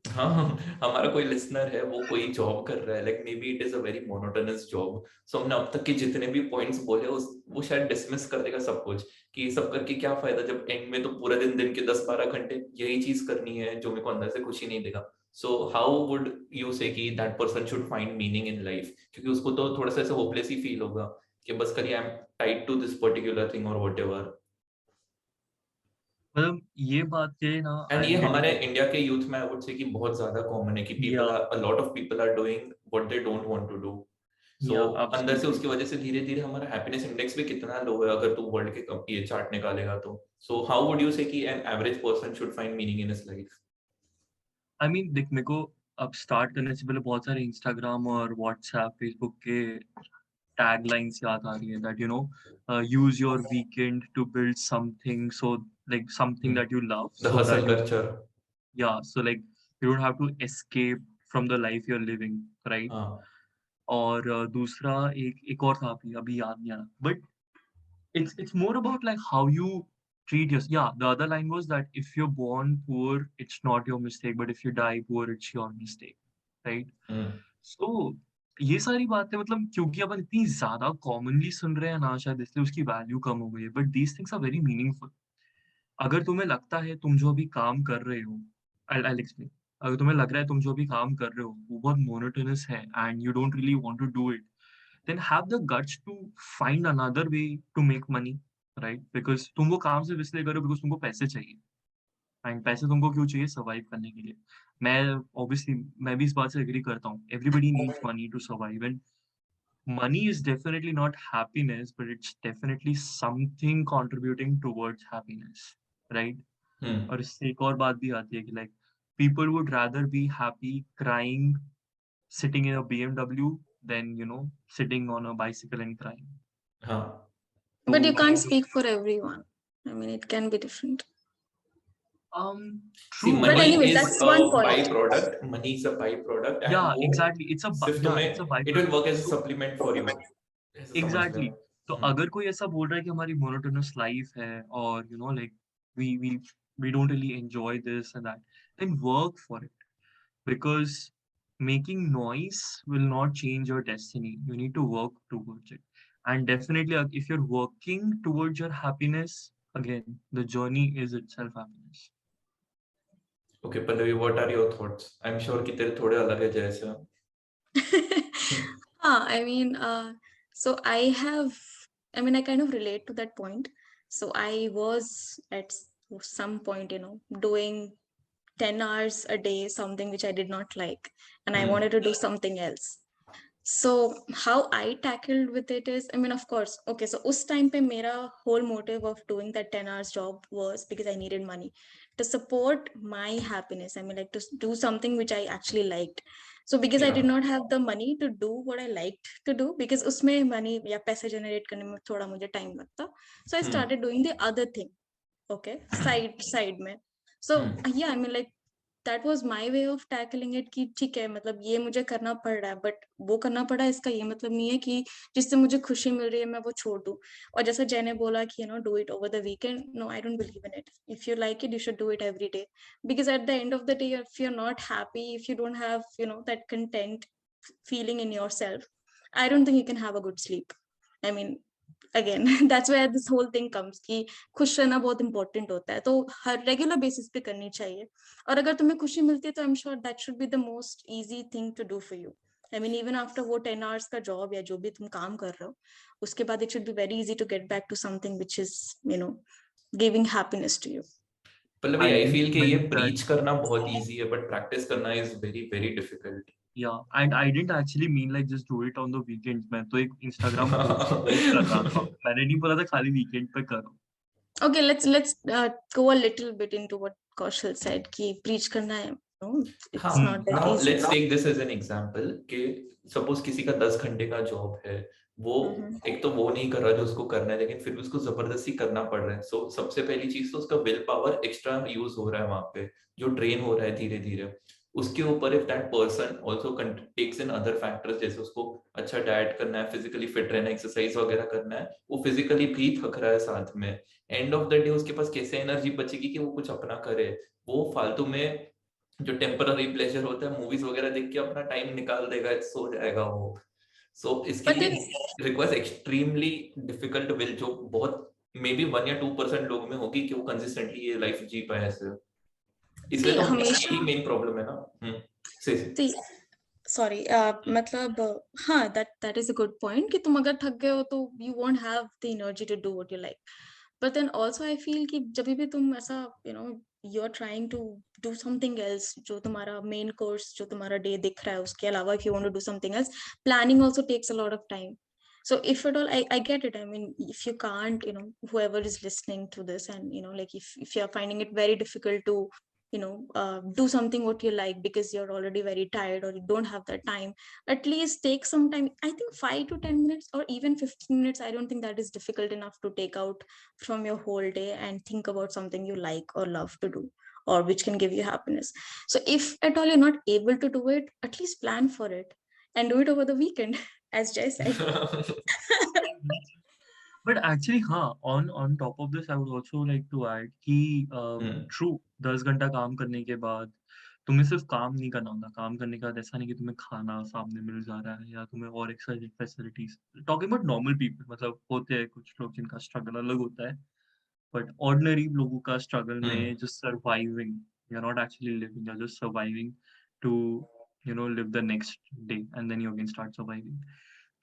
हाँ हमारा कोई लिसनर है, वो कोई जॉब कर रहा है, like maybe it is a very monotonous job, so हमने अब तक के जितने भी पॉइंट्स बोले वो शायद डिसमिस कर देगा सब कुछ, कि ये सब करके क्या फायदा जब एंड में तो पूरा दिन के 10-12 घंटे यही चीज करनी है जो मेरे को अंदर से खुशी नहीं देगा. सो हाउ वुड यू से कि that person should find meaning in life, क्योंकि उसको तो थोड़ा सा ऐसे होपलेस ही फील होगा कि बस करिए I am tied to this particular thing और व्हाटएवर. मतलब ये बात के ना एंड आई ये एम हमारे गेटिंग इंडिया के यूथ में आई वुड से कि बहुत ज्यादा कॉमन है कि या people are a lot of people are doing what they don't want to do. So या अंदर से एब्सोल्युटली. उसकी वजह से धीरे धीरे हमारा हैप्पीनेस इंडेक्स भी कितना लो है अगर तू वर्ल्ड के ये चार्ट निकालेगा तो. सो हाउ वुड यू से कि an average person should find meaning in his life. I mean देख, मेरे को अब स्टार्ट करने से पहले बहुत सारे इंस्टाग्राम और व्हाट्सएप फेसबुक के टैग लाइन्स याद आ रही है that use your weekend to build something, so like something that you love, the so hustle that you culture. So like you don't have to escape from the life you are living, right. हाँ. और दूसरा एक और था, अभी अभी याद नहीं आ रहा, but it's more about like how you treat yourself. Yeah, the other line was that if you're born poor, it's not your mistake, but if you die poor, it's your mistake, right? So ये सारी बातें मतलब क्योंकि अपन इतनी ज्यादा commonly सुन रहे हैं ना, शायद इसलिए उसकी वैल्यू कम हो गई है, but these things are very meaningful. अगर तुम्हें लगता है तुम जो अभी काम कर रहे हो, I'll explain. अगर तुम्हें लग रहा है तुम जो अभी काम कर रहे हो वो बहुत मोनोटोनस है and you don't really want to do it, then have the guts to find another way to make money, right? Because तुम वो काम सिर्फ इसलिए करो because तुमको पैसे चाहिए, एंड पैसे तुमको क्यों चाहिए? सर्वाइव करने के लिए. मैं ऑब्वियसली मैं भी इस बात से एग्री करता हूँ, everybody needs money to survive, and money is definitely not happiness, but it's definitely something contributing towards happiness, right? और इससे एक और बात भी आती है कि like people would rather be happy crying sitting in a BMW than sitting on a bicycle and crying. हाँ. But you तो can't speak for everyone. I mean, it can be different. See, True. But money anyways, is that's a one point. byproduct. Money is a byproduct, and Yeah, वो exactly. सिर्फ तुम्हें It's a it will byproduct. work as a So supplement for you. ऐसा समझ ले. exactly. तो अगर कोई ऐसा बोल रहा है कि हमारी monotonous life है और like we we we don't really enjoy this and that, then work for it because making noise will not change your destiny. You need to work towards it. And definitely, if you're working towards your happiness, again, the journey is itself happiness. Okay, Pallavi, what are your thoughts? I'm sure कि तेरे थोड़े अलग है जैसे. I mean, so I mean, I kind of relate to that point. So I was at some point, doing 10 hours a day, something which I did not like, and I wanted to do something else. So how I tackled with it is, I mean, of course, okay, so us time pe mera whole motive of doing that 10 hours job was because I needed money to support my happiness. I mean, like to do something which I actually liked. So because I did Yeah. not have the money to do what I liked to do, because usme money या पैसे generate करने में थोड़ा मुझे time लगता, so I started doing the other thing. Okay, side में. So yeah, I mean, like that was my way of tackling it कि ठीक है, मतलब ये मुझे करना पड़ रहा है, but वो करना पड़ा इसका ये मतलब नहीं है कि जिससे मुझे खुशी मिल रही है मैं वो छोड़ दूं. और जैसा जय ने बोला कि do it over the weekend, no, I don't believe in it. If you like it, you should do it every day, because at the end of the day, if you're not happy, if you don't have that content feeling in yourself, I don't think you can have a good sleep. I mean, again that's where this whole thing comes कि खुश रहना बहुत important होता है, तो हर regular basis पे करनी चाहिए. और अगर तुम्हें खुशी मिलती है तो I am sure that should be the most easy thing to do for you. I mean even after वो 10 आवर्स का जॉब या जो भी तुम काम कर रहे हो, उसके बाद it should be very easy to get back to something which is giving happiness to you. Pallavi, I I just feel कि ये meant that, preach करना बहुत easy है, but practice करना is very very difficult. yeah, and I didn't actually mean like just do it on the weekends. मैं तो एक Instagram post कर रहा था. मैंने नहीं बोला था खाली weekend पे करो. Okay, let's go a little bit into what Kaushal said कि preach करना है, it's not that Now easy. let's take this as an example कि suppose किसी का 10 घंटे का जॉब है, वो एक तो वो नहीं कर रहा जो उसको करना है, लेकिन फिर भी उसको जबरदस्ती करना पड़ रहा है. सो सबसे पहली चीज तो उसका विल पावर एक्स्ट्रा यूज हो रहा है वहां पे, जो ट्रेन हो रहा है धीरे धीरे. उसके ऊपर if that person also takes in other factors, जैसे उसको अच्छा डाइट करना है, फिजिकली फिट रहना है, एक्सरसाइज वगैरह करना है, वो फिजिकली भी थक रहा है साथ में, एंड ऑफ द डे उसके पास कैसे एनर्जी बचेगी कि वो कुछ अपना करे. वो फालतू में जो टेम्पररी प्लेजर होता है, मूवीज वगैरह देख के अपना टाइम निकाल देगा, सो जाएगा वो. सो इसके लिए रिक्वायर्स एक्सट्रीमली डिफिकल्ट विल, जो बहुत मे बी 1 या 2% लोग में होगी कि वो कंसिस्टेंटली ये लाइफ जी पाए ऐसे. इसलिए तो हमेशा यही मेन प्रॉब्लम है ना. से सॉरी मतलब हाँ, that is a good point कि तुम अगर थक गए हो तो you won't have the energy to do what you like. But then also I feel कि जब भी तुम ऐसा you're trying to do something else, जो तुम्हारा main course, जो तुम्हारा day दिख रहा है, उसके अलावा if you want to do something else, planning also takes a lot of time. So if at all, I get it. I mean, if you can't, whoever is listening to this, and like if you're finding it very difficult to do something what you like because you're already very tired or you don't have that time, at least take some time. I think 5 to 10 minutes or even 15 minutes, I don't think that is difficult enough to take out from your whole day and think about something you like or love to do, or which can give you happiness. So if at all you're not able to do it, at least plan for it and do it over the weekend as Jay said. But actually, हाँ, on top of this, I would also like to add कि true 10 घंटा काम करने के बाद तुम्हें सिर्फ काम नहीं करना होता. काम करने के बाद ऐसा नहीं कि तुम्हें खाना सामने मिल जा रहा है या तुम्हें और extra facilities. Talking about normal people, मतलब होते हैं कुछ लोग जिनका स्ट्रगल अलग होता है, बट ऑर्डिनरी लोगों का स्ट्रगल में just surviving, you are not actually living, you are just surviving to live the next day and then you again start surviving.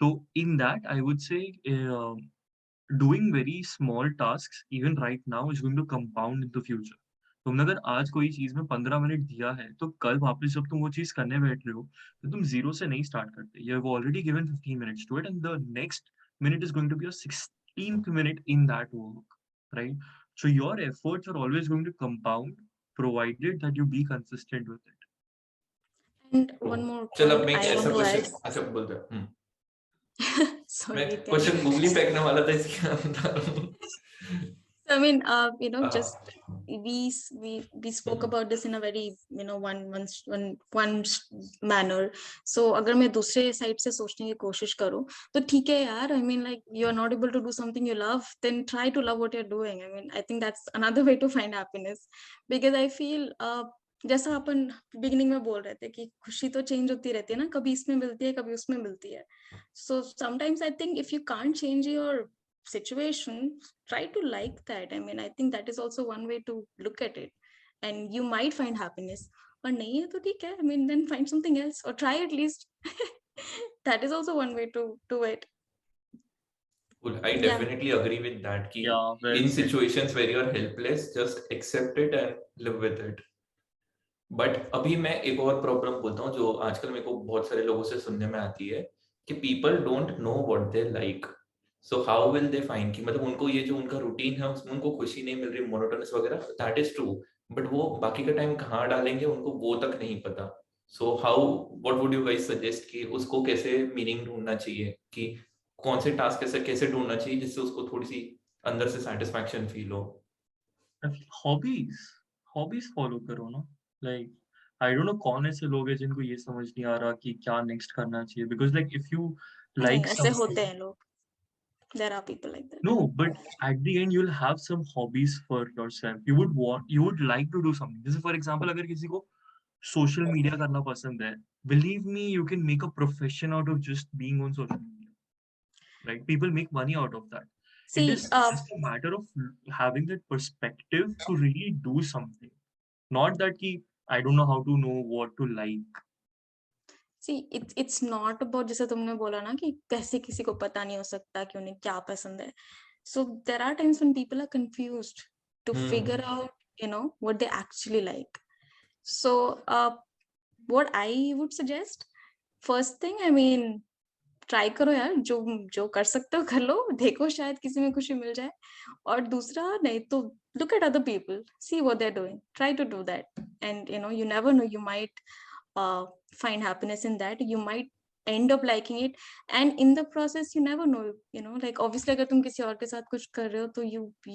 So in that, I would say doing very small tasks even right now is going to compound in the future. तुमने अगर आज कोई चीज में 15 minute दिया है तो कल वापस जब तुम वो चीज करने बैठ रहे हो तो तुम जीरो से नहीं स्टार्ट करते. You have already given 15 minutes to it and the next minute is going to be your 16th minute in that work, right? So your efforts are always going to compound provided that you be consistent with it. And one more चल अब point मैं I ऐसा want to add. Question, अच्छा बोल दे. Sorry, मैं question googly फेंकने वाला था इसके अंदर. I mean, just we spoke about this in a very one manner. So अगर मैं दूसरे side से सोचने की कोशिश करूँ तो ठीक है यार. I mean, like, you're not able to do something you love, then try to love what you're doing. I mean, I think that's another way to find happiness, because I feel जैसा अपन beginning में बोल रहे थे कि खुशी तो change होती रहती है ना, कभी इसमें मिलती है कभी उसमें मिलती है. So sometimes I think if you can't change your situation, try to like that. I mean, I think that is also one way to look at it, and you might find happiness. Or nahi hai to theek hai. I mean, then find something else or try at least. That is also one way to do it. Cool. I Yeah. definitely agree with that. Ki Yeah, well in said. situations where you are helpless, just accept it and live with it. But अभी मैं एक और problem बोलता हूँ जो आजकल मेरे को बहुत सारे लोगों से सुनने में आती है कि people don't know what they like. So how will they find कि मतलब उनको ये जो उनका रूटीन है उसमें उनको खुशी नहीं मिल रही, मोनोटोनस वगैरह, दैट इज ट्रू, बट वो बाकी का टाइम कहाँ डालेंगे उनको वो तक नहीं पता. So how what would you guys suggest कि उसको कैसे मीनिंग ढूंढना चाहिए, कि कौन से टास्क कैसे कैसे ढूंढना चाहिए जिससे उसको थोड़ी सी अंदर से सेटिस्फैक्शन फील हो. हॉबीज फॉलो करो ना. लाइक आई डोंट नो कौन ऐसे लोग हैं जिनको ये समझ नहीं आ रहा कि क्या नेक्स्ट करना चाहिए. बिकॉज लाइक इफ यू नहीं, लाइक ऐसे होते हैं लोग. There are people like that. no, but at the end you'll have some hobbies for yourself. You would like to do something. जैसे for example अगर किसी को सोशल मीडिया करना पसंद है, believe me, you can make a profession out of just being on social media. Right? People make money out of that. It See, is just a matter of having that perspective to really do something. Not that ki, I don't know how to know what to like. it's not about जैसे तुमने बोला ना कि कैसे किसी को पता नहीं हो सकता कि उन्हें क्या पसंद है. So there are times when people are confused to figure out, what they actually like. So what I would suggest, first thing, I mean, try करो यार, जो जो कर सकते हो कर लो, देखो शायद किसी में खुशी मिल जाए. और दूसरा, नहीं तो look at other people, see what they're doing, try to do that, and you never know, you might find happiness in that. You might end up liking it, and in the process you never know, like obviously अगर तुम किसी और के साथ कुछ कर रहे हो तो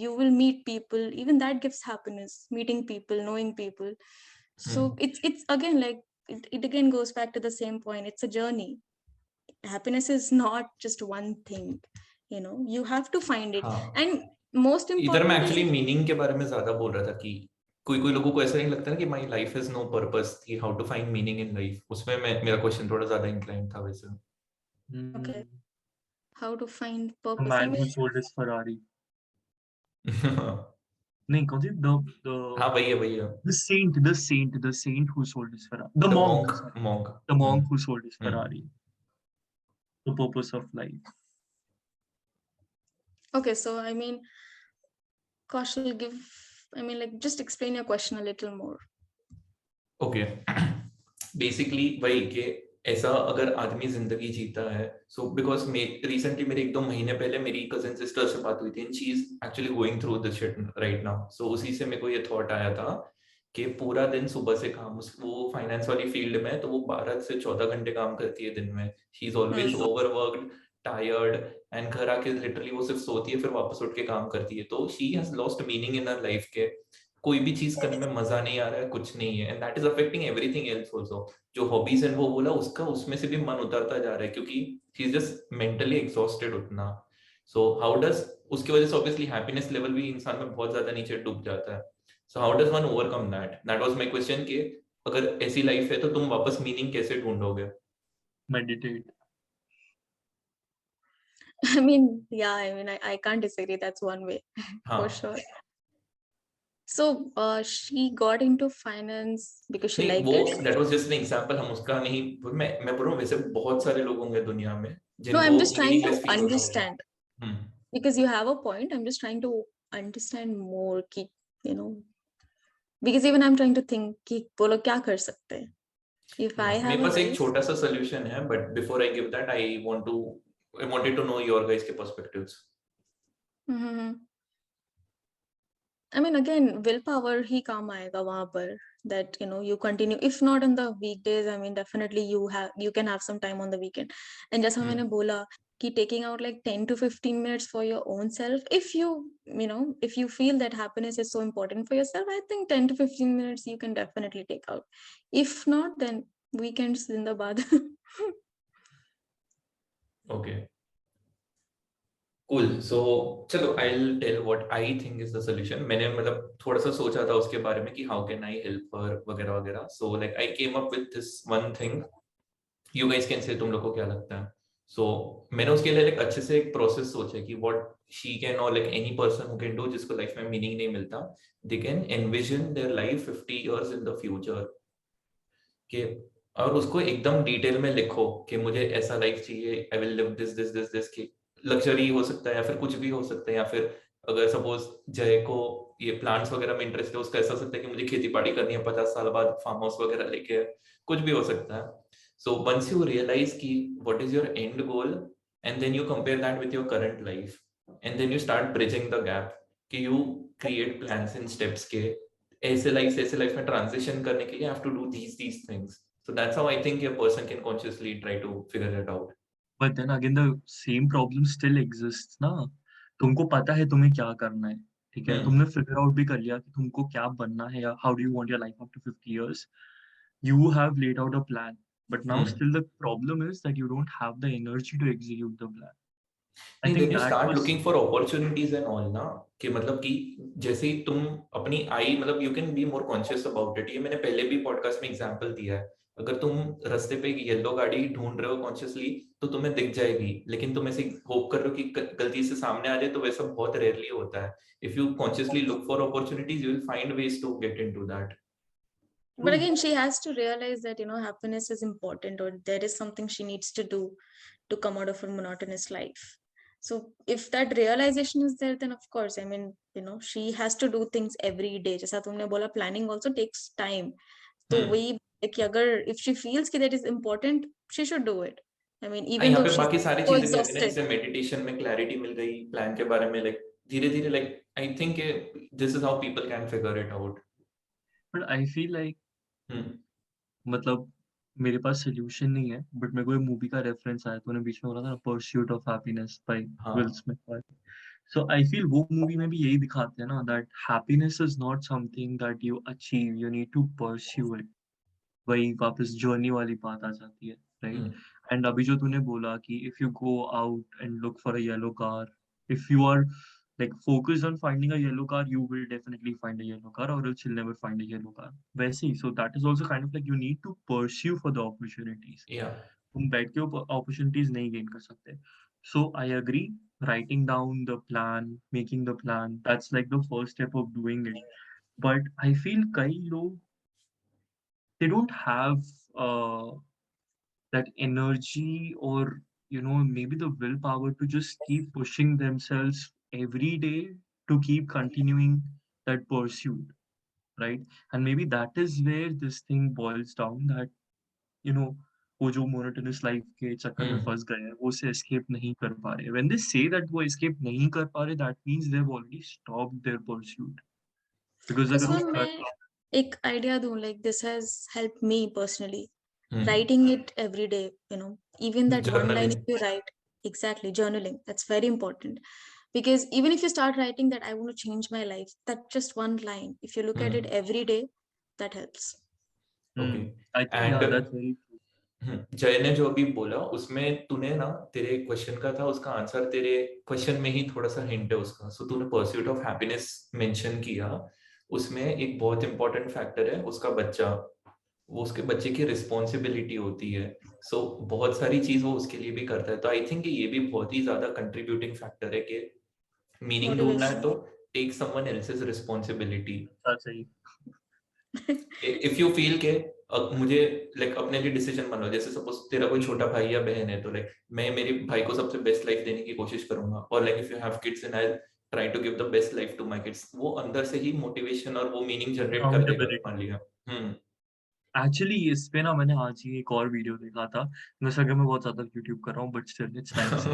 you will meet people, even that gives happiness, meeting people, knowing people. So it's again like it again goes back to the same point, it's a journey. Happiness is not just one thing, you have to find it. हाँ. And most इधर मैं important actually is meaning के बारे में ज्यादा बोल रहा था कि कोई कोई लोगों को ऐसा नहीं लगता ना कि my life has no purpose, कि how to find meaning in life. उसमें मेरा क्वेश्चन थोड़ा ज्यादा इंक्लाइन था वैसे. okay, how to find The purpose. I man who mean, sold his Ferrari. हाँ नहीं, कौन सी? वही है वही है. The saint who sold his Ferrari. The the monk. Monk. Monk. The monk who sold his Hmm. Ferrari. The purpose of life. okay, so I mean, Kaushal, like just explain your question a little more. Okay. Basically वही कि ऐसा अगर आदमी जिंदगी जीता है, so because recently मेरे 1-2 महीने पहले मेरी कजिन सिस्टर से बात हुई थी, and she is actually going through this shit right now. So उसी से मेरे को ये थॉट आया था कि पूरा दिन सुबह से काम, वो फाइनेंस वाली फील्ड में, तो वो 12 से 14 घंटे काम करती है दिन में. She is always overworked, tired, and घर आके लिटरली वो सिर्फ सोती है, फिर वापस उठ के काम करती है. तो she has lost meaning in her life के कोई भी चीज करने में मजा नहीं आ रहा है, कुछ नहीं है, and that is affecting everything else also. जो हॉबीज है वो बोला उसका, उसमें से भी मन उतरता जा रहा है क्योंकि she is just mentally exhausted उतना. सो हाउ डज, उसकी वजह से ऑब्वियसली हैप्पीनेस लेवल भी इंसान में बहुत ज्यादा नीचे डूब जाता है. So how does one overcome that? That was my question कि अगर ऐसी लाइफ है तो तुम वापस मीनिंग कैसे ढूंढोगे? Meditate. I mean, yeah, I mean, I can't disagree, that's one way. हाँ. For sure. So she got into finance because she नहीं, liked वो it. That was just an example. हम उसका नहीं, मैं बोल रहा हूँ वैसे बहुत सारे लोग होंगे दुनिया में No, जिनको I'm just trying to meaningless feel होता है. understand, hmm. because you have a point. I'm just trying to understand more कि, because even I'm trying to think कि वो लोग क्या कर सकते हैं. If I मेरे have a पास एक wife, छोटा सा सॉल्यूशन है, but before I give that I wanted to know your guys के perspectives. I mean, again, willpower ही काम आएगा वहां पर, that you continue, if not in the weekdays, I mean definitely you can have some time on the weekend. And जैसा मैंने बोला कि taking out like 10 to 15 minutes for your own self, if you feel that happiness is so important for yourself, I think 10 to 15 minutes you can definitely take out. If not, then weekends zindabad. Okay, cool. So चलो I'll tell what I think is the solution. मैंने मतलब थोड़ा सा सोचा था उसके बारे में कि how can I help her वगैरह वगैरह. So like I came up with this one thing. You guys can say तुम लोग को क्या लगता है. So मैंने उसके लिए like अच्छे से एक प्रोसेस सोचा कि what she can or like any person who can do जिसको लाइफ में मीनिंग नहीं मिलता, they can envision their life 50 years in the future. कि और उसको एकदम डिटेल में लिखो कि मुझे ऐसा लाइफ चाहिए, I will live this this this this की लग्जरी हो सकता है या फिर कुछ भी हो सकता है, या फिर अगर सपोज जय को ये प्लांट्स वगैरह में इंटरेस्ट है, उसका ऐसा हो सकता है कि मुझे खेती बाड़ी करनी है 50 साल बाद, फार्म हाउस वगैरह लेके, कुछ भी हो सकता है. सो वंस यू रियलाइज की what is your end goal and then you compare that with your current life and then you start bridging the gap कि you create plans in steps के ऐसे लाइफ में ट्रांजिशन करने के लिए have to do these things. So that's how I think a person can consciously try to figure it out. But then again, the same problem still exists ना. तुमको पता है तुम्हें क्या करना है, ठीक है, तुमने फिगर आउट भी कर लिया कि तुमको क्या बनना है या how do you want your life after 50 years. You have laid out a plan, but now still the problem is that you don't have the energy to execute the plan. I नहीं, think then you that start was looking for opportunities and all ना, कि मतलब कि जैसे ही तुम अपनी आई मतलब you can be more conscious about it. ये मैंने पहले भी पॉडकास्ट में एग्जांपल दिया है. अगर तुम रास्ते पे एक येलो गाड़ी ढूंढ रहे हो कॉन्शियसली तो तुम्हें दिख जाएगी, लेकिन तुम ऐसे होप कर रहे हो कि गलती से सामने आ जाए, तो वैसा बहुत रेयरली होता है. If you consciously look for opportunities you will find ways to get into that. But again, she has to realize that happiness is important, or there is something she needs to do to come out of her monotonous life. So if that realization is there, then of course, I mean, she has to do things every day. जैसा तुमने बोला, planning also takes time. तो वही कि अगर if she feels कि that is important, she should do it. I mean, even यहाँ though पे she's बाकी सारी so चीजें भी आती है ना, exhausted. जैसे मेडिटेशन में क्लैरिटी मिल गई प्लान के बारे में, लाइक धीरे धीरे, like I think this is how people can figure it out. but I feel like मतलब मेरे पास सॉल्यूशन नहीं है, बट मेरे को एक मूवी का रेफरेंस आया, तूने बीच में बोला था ना, pursuit of happiness by Will हाँ. स्मिथ. सो आई फील वो मूवी में भी यही दिखाते हैं ना, that happiness is not something that you achieve, you need to pursue it. वही वापस जर्नी वाली बात आ जाती है, राइट. एंड अभी जो तूने बोला कि if you go out and look for a yellow car, if you are like focused on finding a yellow car, you will definitely find a yellow car, or else you'll never find a yellow car. वैसे ही, so that is also kind of like you need to pursue for the opportunities. या तुम बैठ के opportunities नहीं gain कर सकते. So I agree, writing down the plan, making the plan, that's like the first step of doing it. But I feel कई लोग, they don't have uh, that energy, or maybe the willpower to just keep pushing themselves every day to keep continuing that pursuit, right. And maybe that is where this thing boils down, that you know वो जो monotonous life के चक्कर में फंस गए हैं, वो से escape नहीं कर पा रहे. When they say that वो escape नहीं कर पा रहे, that means they've already stopped their pursuit. Because अगर वो इसमें मैं एक आइडिया दूं, like this has helped me personally. Writing it every day, even that one line if you write, exactly, journaling, that's very important. Because even if you start writing that I want to change my life, that just one line, if you look at it every day, that helps. Okay. I think and that's very true. जय ने जो अभी बोला उसमें तूने ना, तेरे question का था, उसका आंसर तेरे क्वेश्चन में ही थोड़ा सा हिंट है उसका. सो तूने परस्यूट ऑफ हैप्पीनेस मेंशन किया, उसमें एक बहुत इंपॉर्टेंट फैक्टर है उसका बच्चा, वो उसके बच्चे की रिस्पॉन्सिबिलिटी होती है. सो बहुत सारी चीज वो उसके लिए भी करता है. तो आई थिंक ये भी बहुत ही ज्यादा कंट्रीब्यूटिंग फैक्टर है कि मीनिंग ढूंढना है Motivation. तो take someone else's responsibility. that's सही. इफ यू फील के मुझे लाइक अपने लिए डिसीजन मान लो, जैसे सपोज तेरा कोई छोटा भाई या बहन है, तो लाइक मैं मेरे भाई को सबसे बेस्ट लाइफ देने की कोशिश करूंगा, और like if you have kids and I try to give the best life to my kids, वो अंदर से ही मोटिवेशन और वो मीनिंग जनरेट कर देगा, Accountability. मान लिया. एक्चुअली इस पे ना मैंने आज ही एक और वीडियो देखा था. जैसा कि मैं बहुत ज्यादा यूट्यूब कर रहा हूँ, बट स्टिल इट्स नाइस.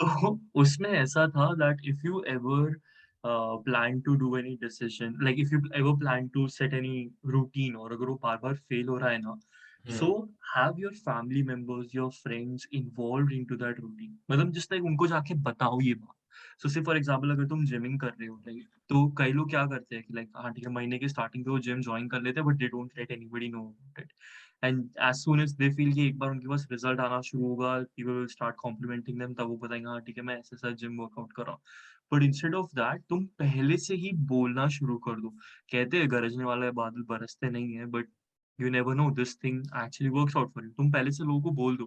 तो उसमें ऐसा था that if you ever plan to do any decision, like if you ever plan to set any routine, और अगर वो बार बार फेल हो रहा है ना, So have your family members, your friends involved into that routine. मतलब just like उनको जाके बताओ ये बात. So say for example अगर तुम जिमिंग कर रहे हो, right? तो कई लोग क्या करते हैं कि like हाँ ठीक है महीने के स्टार्टिंग पे वो जिम ज्वाइन कर लेते हैं but they don't let anybody know about it. And as soon as they feel कि एक बार उनके पास रिजल्ट आना शुरू होगा, people will start complimenting them, तब वो बताएंगे हाँ ठीक है मैं ऐसे ऐसा जिम वर्कआउट कर रहा हूँ. But instead of that तुम पहले से ही बोलना शुरू कर दो. कहते हैं गरजने वाला बादल बरसते नहीं है, but you never know this thing actually works out for you. तुम पहले से लोगों को बोल दो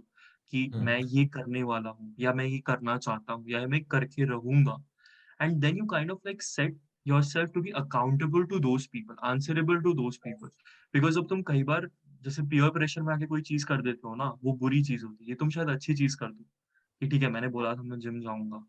कि मैं ये करने वाला हूँ या मैं ये करना चाहता हूँ या मैं करके रहूंगा. And then you kind of like set yourself to be accountable to those people, answerable to those people. Because अब तुम कई बार जैसे पीयर प्रेशर में आके कोई चीज कर देते हो ना, वो बुरी चीज होती है. ये तुम शायद अच्छी चीज कर दो कि ठीक है मैंने बोला था मैं जिम जाऊंगा.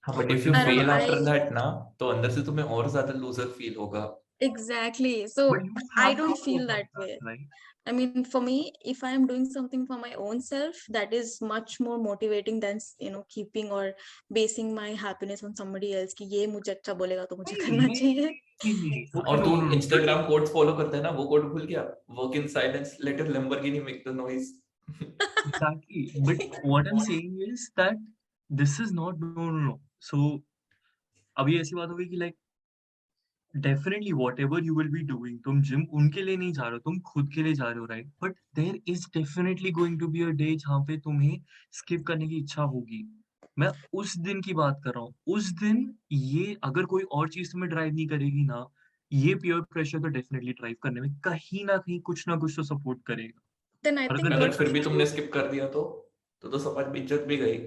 हाँ, but But if you you I don't have know. Fail after I that ना, तो अंदर से तुम्हें और ज्यादा लूजर फील होगा. exactly. but So you I have to don't know feel about that that, way. right? I mean, for me, if I am doing something for my own self, that is much more motivating than keeping or basing my happiness on somebody else. कि ये मुझे अच्छा बोलेगा तो मुझे करना चाहिए. नहीं. Okay, और no, तू no, no. Instagram quotes follow करता है ना, वो कोट भूल गया, work in silence, let your Lamborghini make the noise. Exactly. But what I'm saying is that this is not no no no. So अभी ऐसी बात हो गई कि like definitely whatever you will be doing, तुम gym उनके लिए नहीं जा रहे हो, तुम खुद के लिए जा रहे हो, right? But there is definitely going to be a day जहाँ पे तुम्हें skip करने की इच्छा होगी. मैं उस दिन की बात कर रहा हूँ. उस दिन ये अगर कोई और चीज तुम्हें ड्राइव नहीं करेगी ना, ये peer pressure तो definitely ड्राइव करने में कहीं ना कहीं कुछ ना कुछ तो सपोर्ट करेगा. Then I और think अगर what फिर भी तुमने स्किप कर दिया तो समाज में इज्जत भी गई.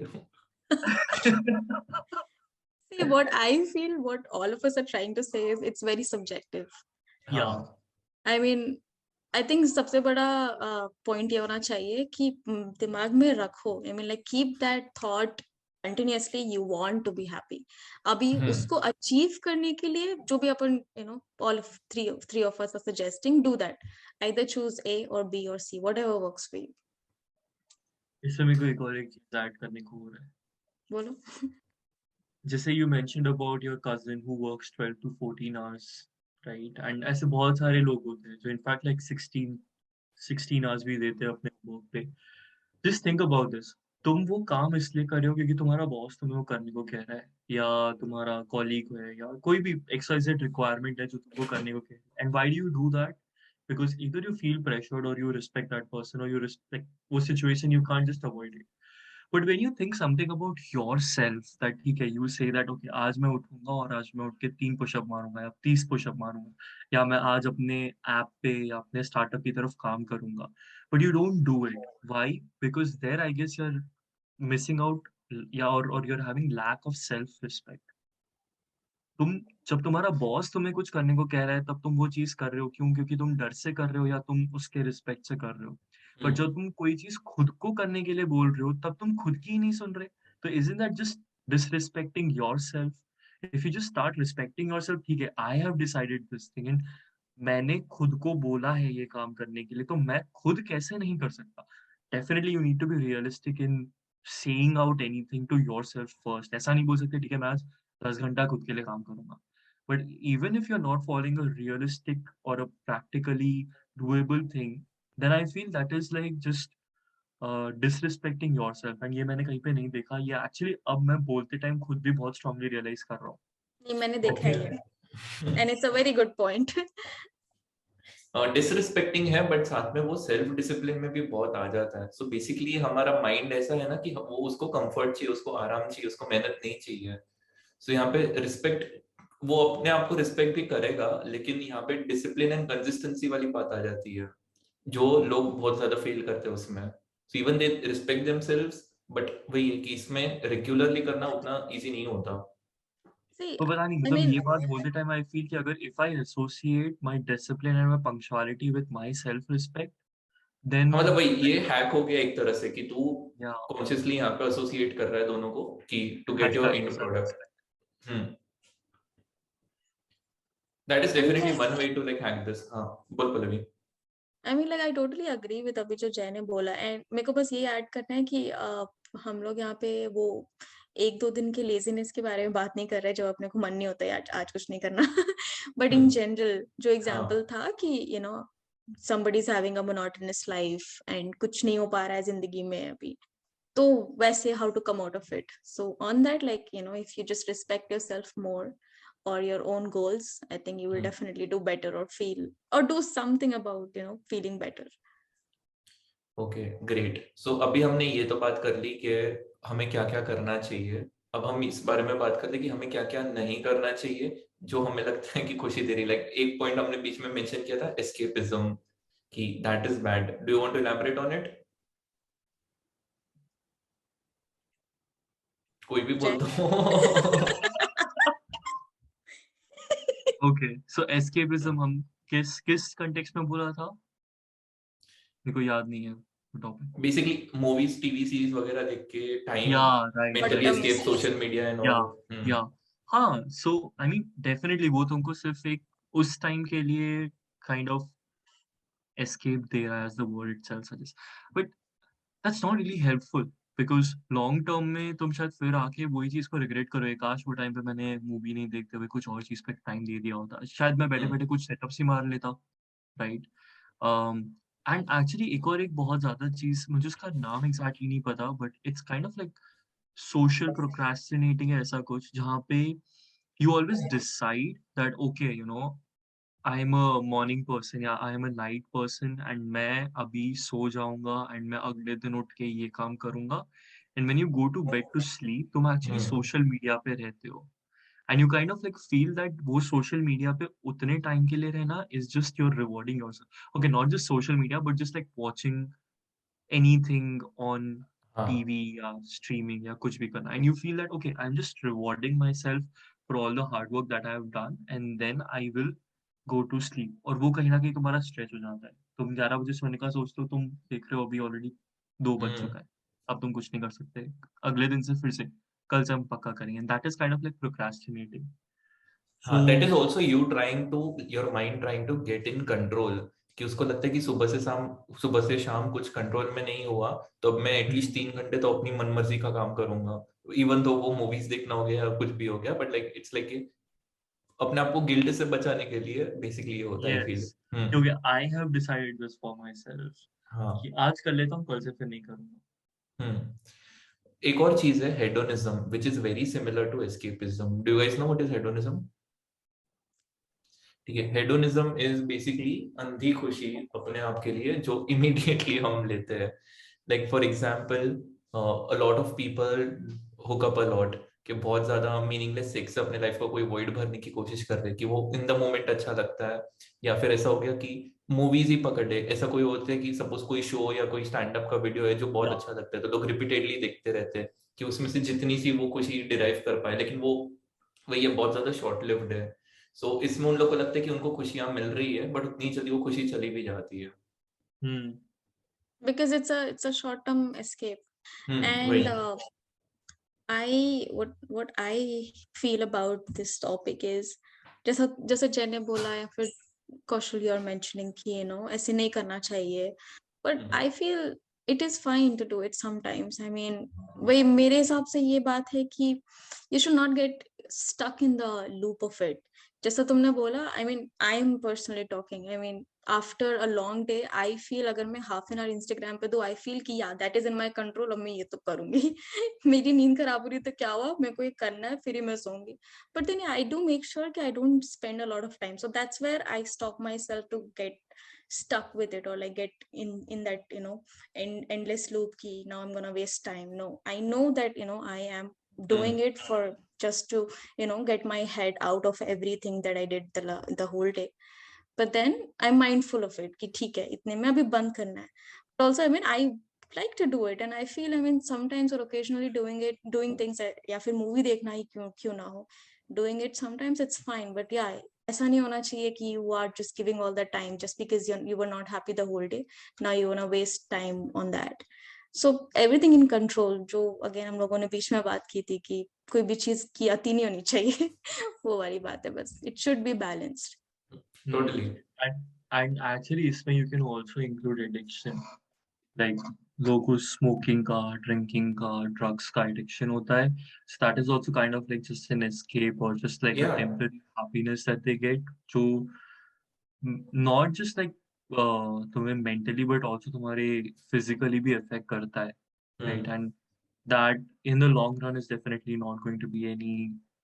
अगर see what I feel, what all of us are trying to say is it's very subjective. Yeah. I mean, I think सबसे बड़ा point ये होना चाहिए कि दिमाग में रखो. I mean, like keep that thought continuously. You want to be happy. अभी उसको achieve करने के लिए जो भी अपन all of three of us are suggesting, do that. Either choose A or B or C, whatever works for you. इससे मेरे को एक और एक चीज ऐड करने को हो रहा है. बोलो. जैसे you mentioned about your cousin who works 12 to 14 hours, right? And ऐसे बहुत सारे लोग होते हैं जो in fact like 16 hours भी देते हैं अपने work पे. Just think about this. तुम वो काम इसलिए कर रहे हो क्योंकि तुम्हारा बॉस तुम्हें वो करने को कह रहा है, या तुम्हारा कॉलीग है, या कोई भी XYZ रिक्वायरमेंट है जो तुमको करने को कह रहा है. And why do you do that? Because either you feel pressured or you respect that person or you respect वो situation, you can't just avoid it. But when you think something about yourself, that ठीक है, you say that okay आज मैं उठूंगा और आज मैं उठ के 3 पुशअप मारूंगा या 30 पुशअप मारूंगा, या मैं आज अपने ऐप पे या अपने स्टार्टअप की तरफ काम करूंगा. But you don't do it. Why? Because there I guess you're missing out, या or you're having lack of self respect. तुम जब तुम्हारा बॉस तुम्हें कुछ करने को कह रहा है तब तुम वो चीज कर रहे हो, क्यों? क्योंकि तुम डर से कर रहे हो या तुम उसके रिस्पेक्ट से कर रहे हो. पर जब तुम कोई चीज खुद को करने के लिए बोल रहे हो तब तुम खुद की ही नहीं सुन रहे. तो isn't that just disrespecting yourself? If you just start respecting yourself, ठीक है, I have decided this thing and मैंने खुद को बोला है ये काम करने के लिए, तो मैं खुद कैसे नहीं कर सकता. Definitely you need to be realistic in saying out anything to yourself first. ऐसा नहीं बोल सकते ठीक है मैं आज 10 घंटा खुद के लिए काम करूंगा. But even if you are not following a realistic और a practically doable thing, then I feel that is like just disrespecting yourself. And ये मैंने कहीं पे नहीं देखा, ये एक्चुअली अब मैं बोलते टाइम खुद भी बहुत स्ट्रांगली रियलाइज कर रहा हूँ. नहीं मैंने देखा है ये. And it's a very good point. Disrespecting है, बट साथ में वो सेल्फ डिसिप्लिन में भी बहुत आ जाता है. सो बेसिकली हमारा माइंड ऐसा है ना कि वो उसको कंफर्ट चाहिए, उसको आराम चाहिए, उसको मेहनत नहीं चाहिए. सो यहाँ पे रिस्पेक्ट, वो अपने आप को रिस्पेक्ट भी करेगा, लेकिन यहाँ पे डिसिप्लिन एंड कंसिस्टेंसी वाली बात आ जाती है जो लोग बहुत ज्यादा फील करते हैं उसमें. So even they respect themselves, but वही है कि इसमें रेगुलरली करना उतना इजी नहीं होता. See, तो पता नहीं I मतलब mean, ये बात बोलते टाइम आई फील कि अगर if I associate my discipline and my punctuality with my self respect, then हाँ, मतलब वही ये हैक हो गया एक तरह से कि तू या कॉन्शियसली यहाँ पे एसोसिएट कर रहा है दोनों को कि to get your hashtag and self product. Respect. That is I mean, definitely one way to like hack this. हाँ, बोल Pallavi. like I totally agree with अभी जो जय ने बोला. एंड मेरे को बस ये ऐड करना है कि हम लोग यहाँ पे वो 1-2 दिन के लेजीनेस के बारे में बात नहीं कर रहे जब अपने को मन नहीं होता है आज कुछ नहीं करना. बट इन जनरल जो एग्जाम्पल था कि somebody's having a monotonous life and कुछ नहीं हो पा रहा है जिंदगी में अभी, तो वैसे how to come out of it. So on that, like, you know, if you just respect yourself more or your own goals, I think you will definitely do better or feel or do something about, you know, feeling better. Okay great. So अभी हमने ये तो बात कर ली कि हमें क्या क्या करना चाहिए. अब हम इस बारे में बात करते हैं कि हमें क्या क्या नहीं करना चाहिए जो हमें लगता है कि खुशी दे रही. लाइक एक पॉइंट हमने बीच में मेंशन किया था, एस्केपिज्म, कि that is bad. Do you want to elaborate on it? कोई भी बोल दो. ओके, सो एस्केपिज्म हम किस कंटेक्स्ट में बोला था? मेरे को याद नहीं है topic. Basically movies, TV series वगैरह देख के टाइम या right mentally right. Escape, social media and या ऑल. या हाँ, सो आई मीन डेफिनेटली वो तुमको सिर्फ एक उस टाइम के लिए काइंड ऑफ एस्केप दे रहा है, as the word itself suggest, but that's not really helpful, because long term में तुम शायद फिर आके वही चीज को रिग्रेट करोगे, काश वो टाइम पे मैंने मूवी नहीं देखते हुए कुछ और चीज पे टाइम दे दिया होता, शायद मैं बैठे बैठे कुछ सेटअप्स ही मार लेता, राइट. एंड एक्चुअली एक बहुत ज्यादा चीज, मुझे उसका नाम एग्जैक्टली नहीं पता, but it's kind of like social procrastinating है, ऐसा कुछ, जहाँ पे you always decide that okay, you know, I am a morning person या I am a night person and मैं अभी सो जाऊंगा and मैं अगले दिन उठ के ये काम करूंगा, and when you go to bed to sleep तुम actually social media पे रहते हो, and you kind of like feel that वो social media पे उतने time के लिए रहना is just you're rewarding yourself. Okay, not just social media but just like watching anything on हाँ. TV या streaming या कुछ भी करना, and you feel that okay, I'm just rewarding myself for all the hard work that I have done and then I will go to sleep, और वो कहीं ना कहीं तुम्हारा स्ट्रेच हो जाता है. तुम 11 बजे सोने का सोचते हो, तुम देख रहे हो अभी ऑलरेडी 2 बज चुका है, अब तुम कुछ नहीं कर सकते, अगले दिन से फिर से कल से हम पक्का करेंगे, and that is kind of like procrastinating. हाँ, that is So also you trying to, your mind trying to get in control, कि उसको लगता है कि सुबह से शाम कुछ कंट्रोल में नहीं हुआ, तो अब मैं एटलीस्ट 3 घंटे तो अपनी मनमर्जी का काम करूंगा, इवन तो वो मूवीज देखना हो गया या कुछ भी हो गया, बट लाइक इट्स लाइक अपने आप को गिल्ट से बचाने के लिए बेसिकली ये होता है फील. yes, क्योंकि I have decided this for myself हाँ. कि आज कर लेता हूँ, कल से फिर नहीं करूंगा. एक और चीज है hedonism, which is very similar to escapism. Do you guys know what is hedonism? ठीक है, हेडोनिज्म इज बेसिकली अंधी खुशी अपने आप के लिए जो इमीडिएटली हम लेते हैं. Like for example, a lot of people hook up a lot, कि बहुत ज्यादा मीनिंगलेस सेक्स से अपने लाइफ को कोई वॉइड भरने की कोशिश कर रहे हैं, कि वो इन द मोमेंट अच्छा लगता है. या फिर ऐसा हो गया कि मूवीज ही पकड़ ले. ऐसा कोई होता है कि सपोज कोई शो या कोई स्टैंड अप का वीडियो है जो बहुत Yeah. अच्छा लगता है, तो लोग रिपीटेडली देखते रहते हैं कि उसमें से जितनी सी वो खुशी डिराइव कर पाए, लेकिन वो वही है, बहुत ज्यादा शॉर्ट लिव्ड है. सो इसमें उन लोग को लगता है कि उनको खुशियां मिल रही है, बट उतनी जल्दी वो खुशी चली भी जाती है. Hmm. Because it's a short term escape. And वही. what I feel about this topic is, जैसा जैसे जय ने बोला या फिर कौशल यू आर मेंशनिंग कि ऐसे नहीं करना चाहिए, but I feel it is fine to do it sometimes. I mean, वही मेरे हिसाब से ये बात है कि you should not get stuck in the loop of it. जैसा तुमने बोला, I mean I am personally talking, I mean after a long day I feel, अगर मैं हाफ एन आवर इंस्टाग्राम पे दो, आई फील कि या that is in my control, अब मैं ये तो करूंगी. मेरी नींद खराब हो रही तो क्या हुआ, मेरे को ये करना है, फिर ही मैं सोऊंगी. But then I do make sure that I don't spend a lot of time. So that's where I stop myself to get stuck with it, or like get in that endless loop ki now I'm gonna waste time. No, I know that I am doing it for just to get my head out of everything that I did the whole day. But then I'm mindful of it कि ठीक है, इतने में अभी बंद करना है. But also, I mean, I like to do it, and I feel, I mean, sometimes or occasionally doing things, या फिर मूवी देखना ही क्यों ना हो, doing it sometimes it's fine. But yeah, ऐसा नहीं होना चाहिए कि you are just giving all the time just because you were not happy the whole day. Now you wanna waste time on that. So everything in control, जो again हम लोगों ने बीच में बात की थी कि कोई भी चीज की अति नहीं होनी चाहिए. वो वाली बात है बस. It should be balanced. Totally. And actually इसमें you can also include addiction, like लोगों को smoking का, drinking का, drugs का addiction होता है, so that is also kind of like just an escape or just like a Yeah. temporary happiness that they get, जो not just like तुम्हें mentally but also तुम्हारे फिजिकली भी affect करता है, right? Hmm and that in the long run is definitely not going to be any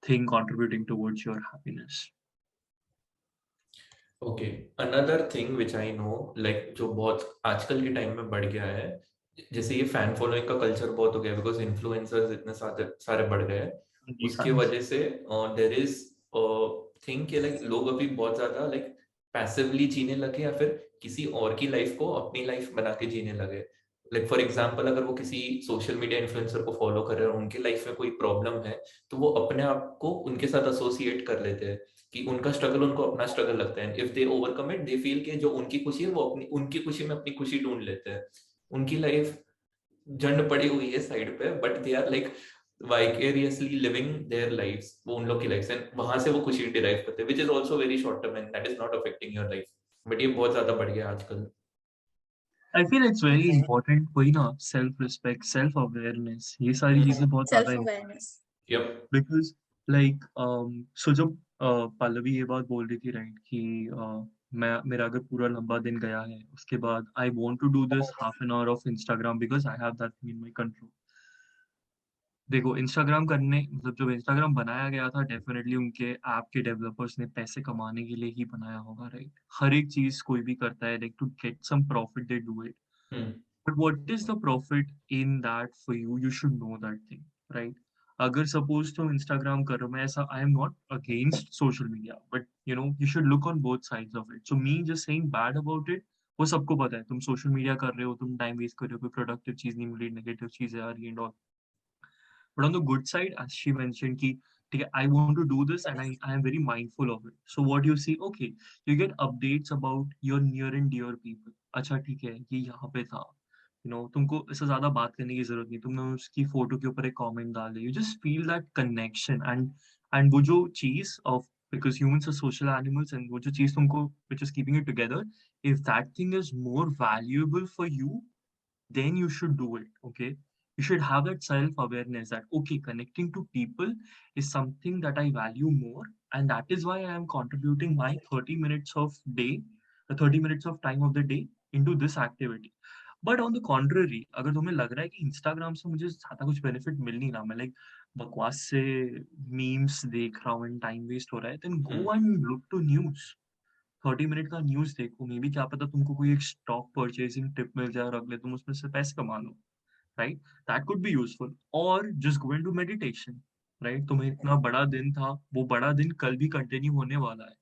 thing contributing towards your happiness. Okay, another thing which I know, like जो बहुत आजकल के time में बढ़ गया है, जैसे ये फैन फॉलोइंग का कल्चर बहुत हो गया बिकॉज इन्फ्लुएंसर्स इतने सारे सारे बढ़ गए हैं, जी उसकी फैंस। वजह से देयर इज थिंग कि लाइक लोग अभी बहुत ज्यादा लाइक पैसिवली जीने लगे या फिर किसी और की लाइफ को अपनी लाइफ बना के जीने लगे। लाइक फॉर एग्जाम्पल, अगर वो किसी सोशल मीडिया इन्फ्लुएंसर को फॉलो कर रहे हैं और उनकी लाइफ में कोई प्रॉब्लम है, तो वो अपने आप को उनके साथ एसोसिएट कर लेते हैं कि उनका स्ट्रगल उनको अपना स्ट्रगल लगता है। If they overcome it, they feel कि जो उनकी खुशी है वो अपनी उनकी खुशी में अपनी खुशी ढूंढ लेते हैं। उनकी लाइफ जंड पड़ी हुई है साइड पे, but they are like vicariously living their lives, वो उन लोग की लाइफ एंड वहां से वो खुशी डिराइव करते हैं, which is also very short term and that is not affecting your life. But ये बहुत ज्यादा बढ़ गया आजकल। I feel it's very important, वही ना, सेल्फ रिस्पेक्ट, सेल्फ अवेयरनेस, ये सारी चीजें बहुत ज्यादा self important, awareness. Yup. Because like so जब पल्लवी ये बात बोल रही थी, राइट, कि मैं मेरा अगर पूरा लंबा दिन गया है उसके बाद I want to do this half an hour of Instagram because I have that in my control. देखो, इंस्टाग्राम करने मतलब जब इंस्टाग्राम बनाया गया था, डेफिनेटली उनके ऐप के डेवलपर्स ने पैसे कमाने के लिए ही बनाया होगा, राइट? हर एक चीज कोई भी करता है like to get some profit, they do it. Hmm But what is the profit in that for you? You should know that thing, right? अगर सपोज तुम इंस्टाग्राम कर रहे हो, मैं ऐसा आई am not against social media, but you know you should look on both sides of it. So me just saying bad about it, वो सबको पता है। तुम सोशल मीडिया कर रहे हो, तुम टाइम वेस्ट कर रहे हो, कोई प्रोडक्टिव चीज नहीं मिल रही, नेगेटिव चीजें आ रही and all. But on the good side, as she mentioned, ki, "ठीक है, I want to do this and I am very mindful of it." So what you see, okay, you get updates about your near and dear people. अच्छा ठीक है, ये यहाँ पे था, you know, तुमको इससे ज्यादा बात करने की जरूरत नहीं, तुमने उसकी फोटो के ऊपर एक कमेंट डाल दिया, you just feel that connection and वो जो चीज of, because humans are social animals, and वो जो चीज तुमको which is keeping you together, if that thing is more valuable for you, then you should do it. Okay, you should have that self awareness that okay, connecting to people is something that I value more, and that is why I am contributing my 30 minutes of day, the 30 minutes of time of the day into this activity. But on the contrary, अगर तुम्हें लग रहा है कि Instagram से मुझे ज्यादा कुछ बेनिफिट मिल नहीं रहा, मैं लाइक बकवास से मीम्स देख रहा हूँ एंड टाइम वेस्ट हो रहा है, then go and look to news. 30 minute का न्यूज देखो, मे बी क्या पता तुमको कोई एक स्टॉक परचेजिंग टिप मिल जाए और अगले तुम उसमें से पैसे कमा लो, right? That could be useful. और just go into meditation, right? तुम्हें इतना बड़ा दिन था, वो बड़ा दिन कल भी कंटिन्यू होने वाला है।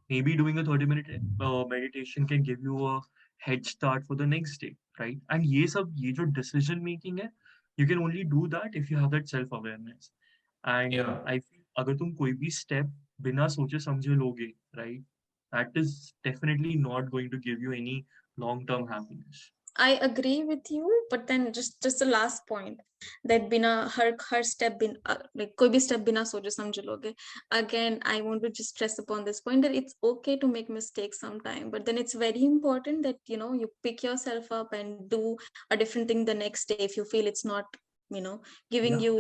Maybe doing a 30-minute meditation can give you a head start for the next day, right? And ये जो decision making है, you can only do that if you have that self awareness. या And I feel अगर तुम कोई भी step बिना सोचे समझे लोगे, right, that is definitely not going to give you any long term happiness. I agree with you, but then just the last point that बिना हर step बिना like कोई भी step बिना सोचे समझे लोगे. Again, I want to just stress upon this point that it's okay to make mistakes sometime, but then it's very important that you pick yourself up and do a different thing the next day if you feel it's not giving Yeah, you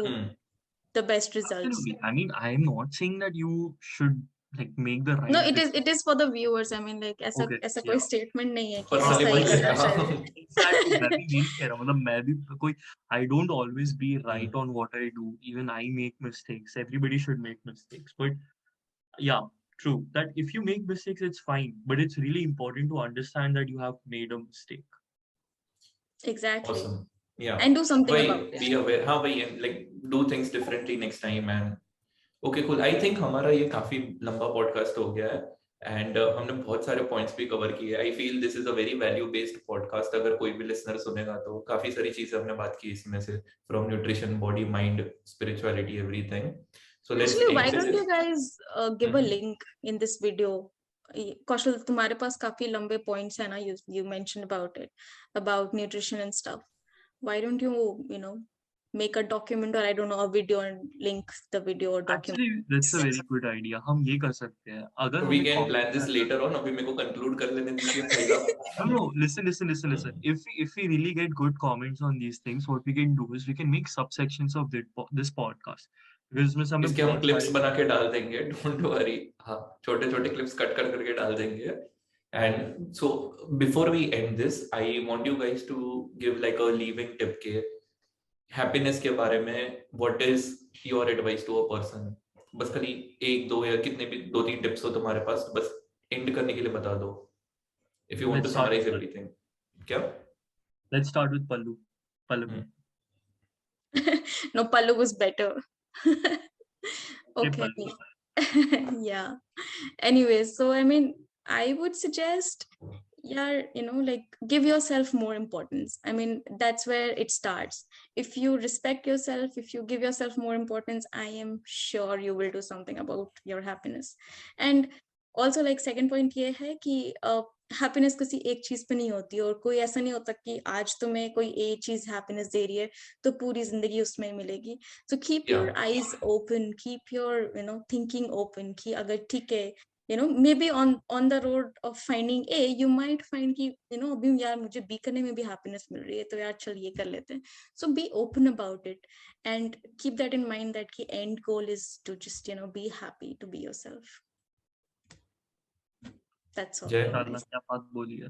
the best results. absolutely. I mean, I am not saying that you should like make the No, right it is for the viewers. I mean, like ऐसा Okay, ऐसा कोई yeah. statement नहीं है कि personally ऐसा ही बोल करना रहे चाहिए. हैं। Exactly, मैं भी यही कह रहा हूँ, मतलब मैं भी कोई, I don't always be right hmm on what I do. Even I make mistakes. Everybody should make mistakes. But yeah, true. That if you make mistakes, it's fine. But it's really important to understand that you have made a mistake. Exactly. awesome या And do something भाई, about it. Be aware, हाँ भाई, like do things differently next time and okay cool. I think हमारा ये काफी लंबा podcast हो गया है एंड हमने बहुत सारे पॉइंट्स भी कवर किए। I feel this is a very value based podcast. अगर कोई भी लिसनर सुनेगा तो काफी सारी चीजें हमने बात की इसमें से, from nutrition, body, mind, spirituality, everything. So let's Actually, why and don't you this. guys give a link in this video? Kaushal, तुम्हारे पास काफी लंबे points है ना, you mentioned about it, about nutrition and stuff. Why don't you make a document, or I don't know, a video and link the video or document? Actually, that's a very good idea. हम ये कर सकते हैं, अगर we हमें can plan comment this आया। Later on. अभी मेरे को कंक्लूड कर लेने दीजिए पहला। No, no, listen. If we really get good comments on these things, what we can do is we can make subsections of this podcast. Because इसमें से हमें इसके हम बहुत क्लिप्स सारे बना के डाल देंगे, डोंट वरी। हाँ, छोटे छोटे क्लिप्स कट कर करके डाल देंगे And so before we end this, I want you guys to give like a leaving tip के happiness के बारे में what is your advice to a person. बस खाली एक दो या कितने भी 2-3 टिप्स हो तुम्हारे पास, बस एंड करने के लिए बता दो if you want to summarize everything. क्या? Let's start with Pallavi. No, Pallu was better. Hey, Okay. Pallavi. Yeah. Anyways, so I mean, I would suggest, yeah, like give yourself more importance. I mean, that's where it starts. If you respect yourself, if you give yourself more importance, I am sure you will do something about your happiness. And also, like, second point ये है कि happiness किसी एक चीज पे नहीं होती, और कोई ऐसा नहीं होता कि आज तुम्हें कोई एक चीज हैप्पीनेस दे रही है तो पूरी जिंदगी उसमें मिलेगी. So keep your eyes open, keep your thinking open कि अगर ठीक है, maybe on the road of finding A, you might find कि अभी यार मुझे B करने में भी happiness मिल रही है, तो यार चल ये कर लेते हैं. So be open about it and keep that in mind that the end goal is to just be happy, to be yourself. That's all. क्या बात बोली है.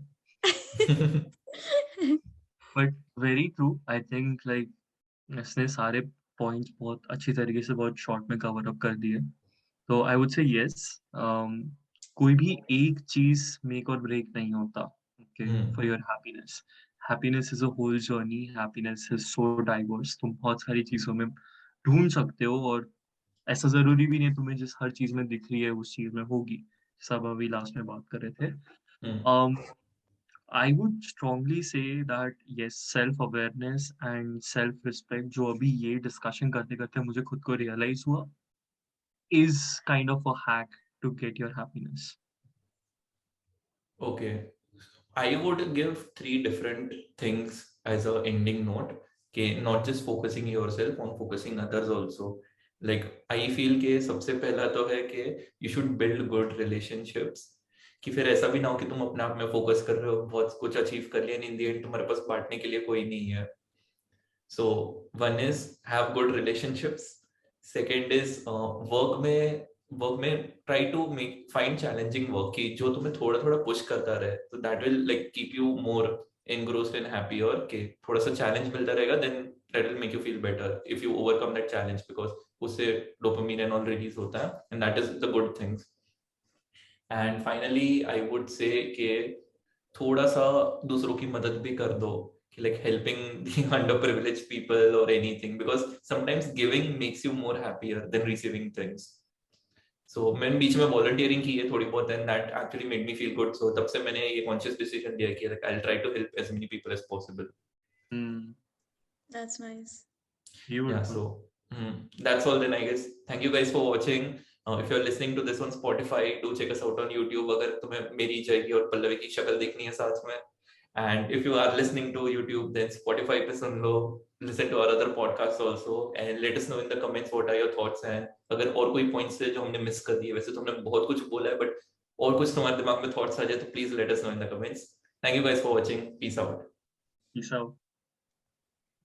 But very true. I think like इसने सारे पॉइंट्स बहुत अच्छी तरीके से बहुत शॉर्ट में कवर अप कर दिए. तो आई वुड से यस, कोई भी एक चीज मेक और ब्रेक नहीं होता for your happiness. Happiness is a whole journey. Happiness is so diverse. तुम बहुत सारी चीजों में ढूंढ सकते हो, और ऐसा जरूरी भी नहीं तुम्हें जिस हर चीज में दिख रही है उस चीज में होगी. सब अभी लास्ट में बात कर रहे थे. I would strongly say that yes, self-awareness and self-respect, जो अभी ये discussion करते करते मुझे खुद को realize हुआ, is kind of a hack to get your happiness. Okay, I would give 3 different things as a ending note. Okay, not just focusing yourself, on focusing others also. Like I feel कि सबसे पहला तो है कि you should build good relationships. कि फिर ऐसा भी ना हो कि तुम अपने आप में फोकस कर रहे हो, बहुत कुछ अचीव कर लिया, इन द एंड तुम्हारे पास बांटने के लिए कोई नहीं है. So one is have good relationships. Second is work में try to find challenging work कि जो तुम्हें थोड़ा थोड़ा पुश करता रहे, so that will like keep you more engrossed and happier. कि थोड़ा सा challenge मिलता रहेगा, then that will make you feel better if you overcome that challenge, because उससे dopamine and all release होता है, and that is the good things. And finally I would say कि थोड़ा सा दूसरों की मदद भी कर दो, like helping the underprivileged people or anything, because sometimes giving makes you more happier than receiving things. So मैंने बीच में volunteering की है थोड़ी बहुत, and that actually made me feel good. So तब से मैंने ये conscious decision लिया कि like I'll try to help as many people as possible. That's nice. Yeah, so that's all then, I guess. Thank you guys for watching. If you're listening to this on Spotify, do check us out on YouTube अगर तुम्हें मेरी जय की और पल्लवी की शक्ल देखनी है साथ में. And if you are listening to YouTube, then Spotify पे सुन लो, listen to our other podcasts also, and let us know in the comments what are your thoughts. And अगर और कोई points है जो हमने miss कर दिए, वैसे तो हमने बहुत कुछ बोला है, but और कुछ तुम्हारे दिमाग में thoughts आ जाए तो please let us know in the comments. Thank you guys for watching. Peace out. Peace out.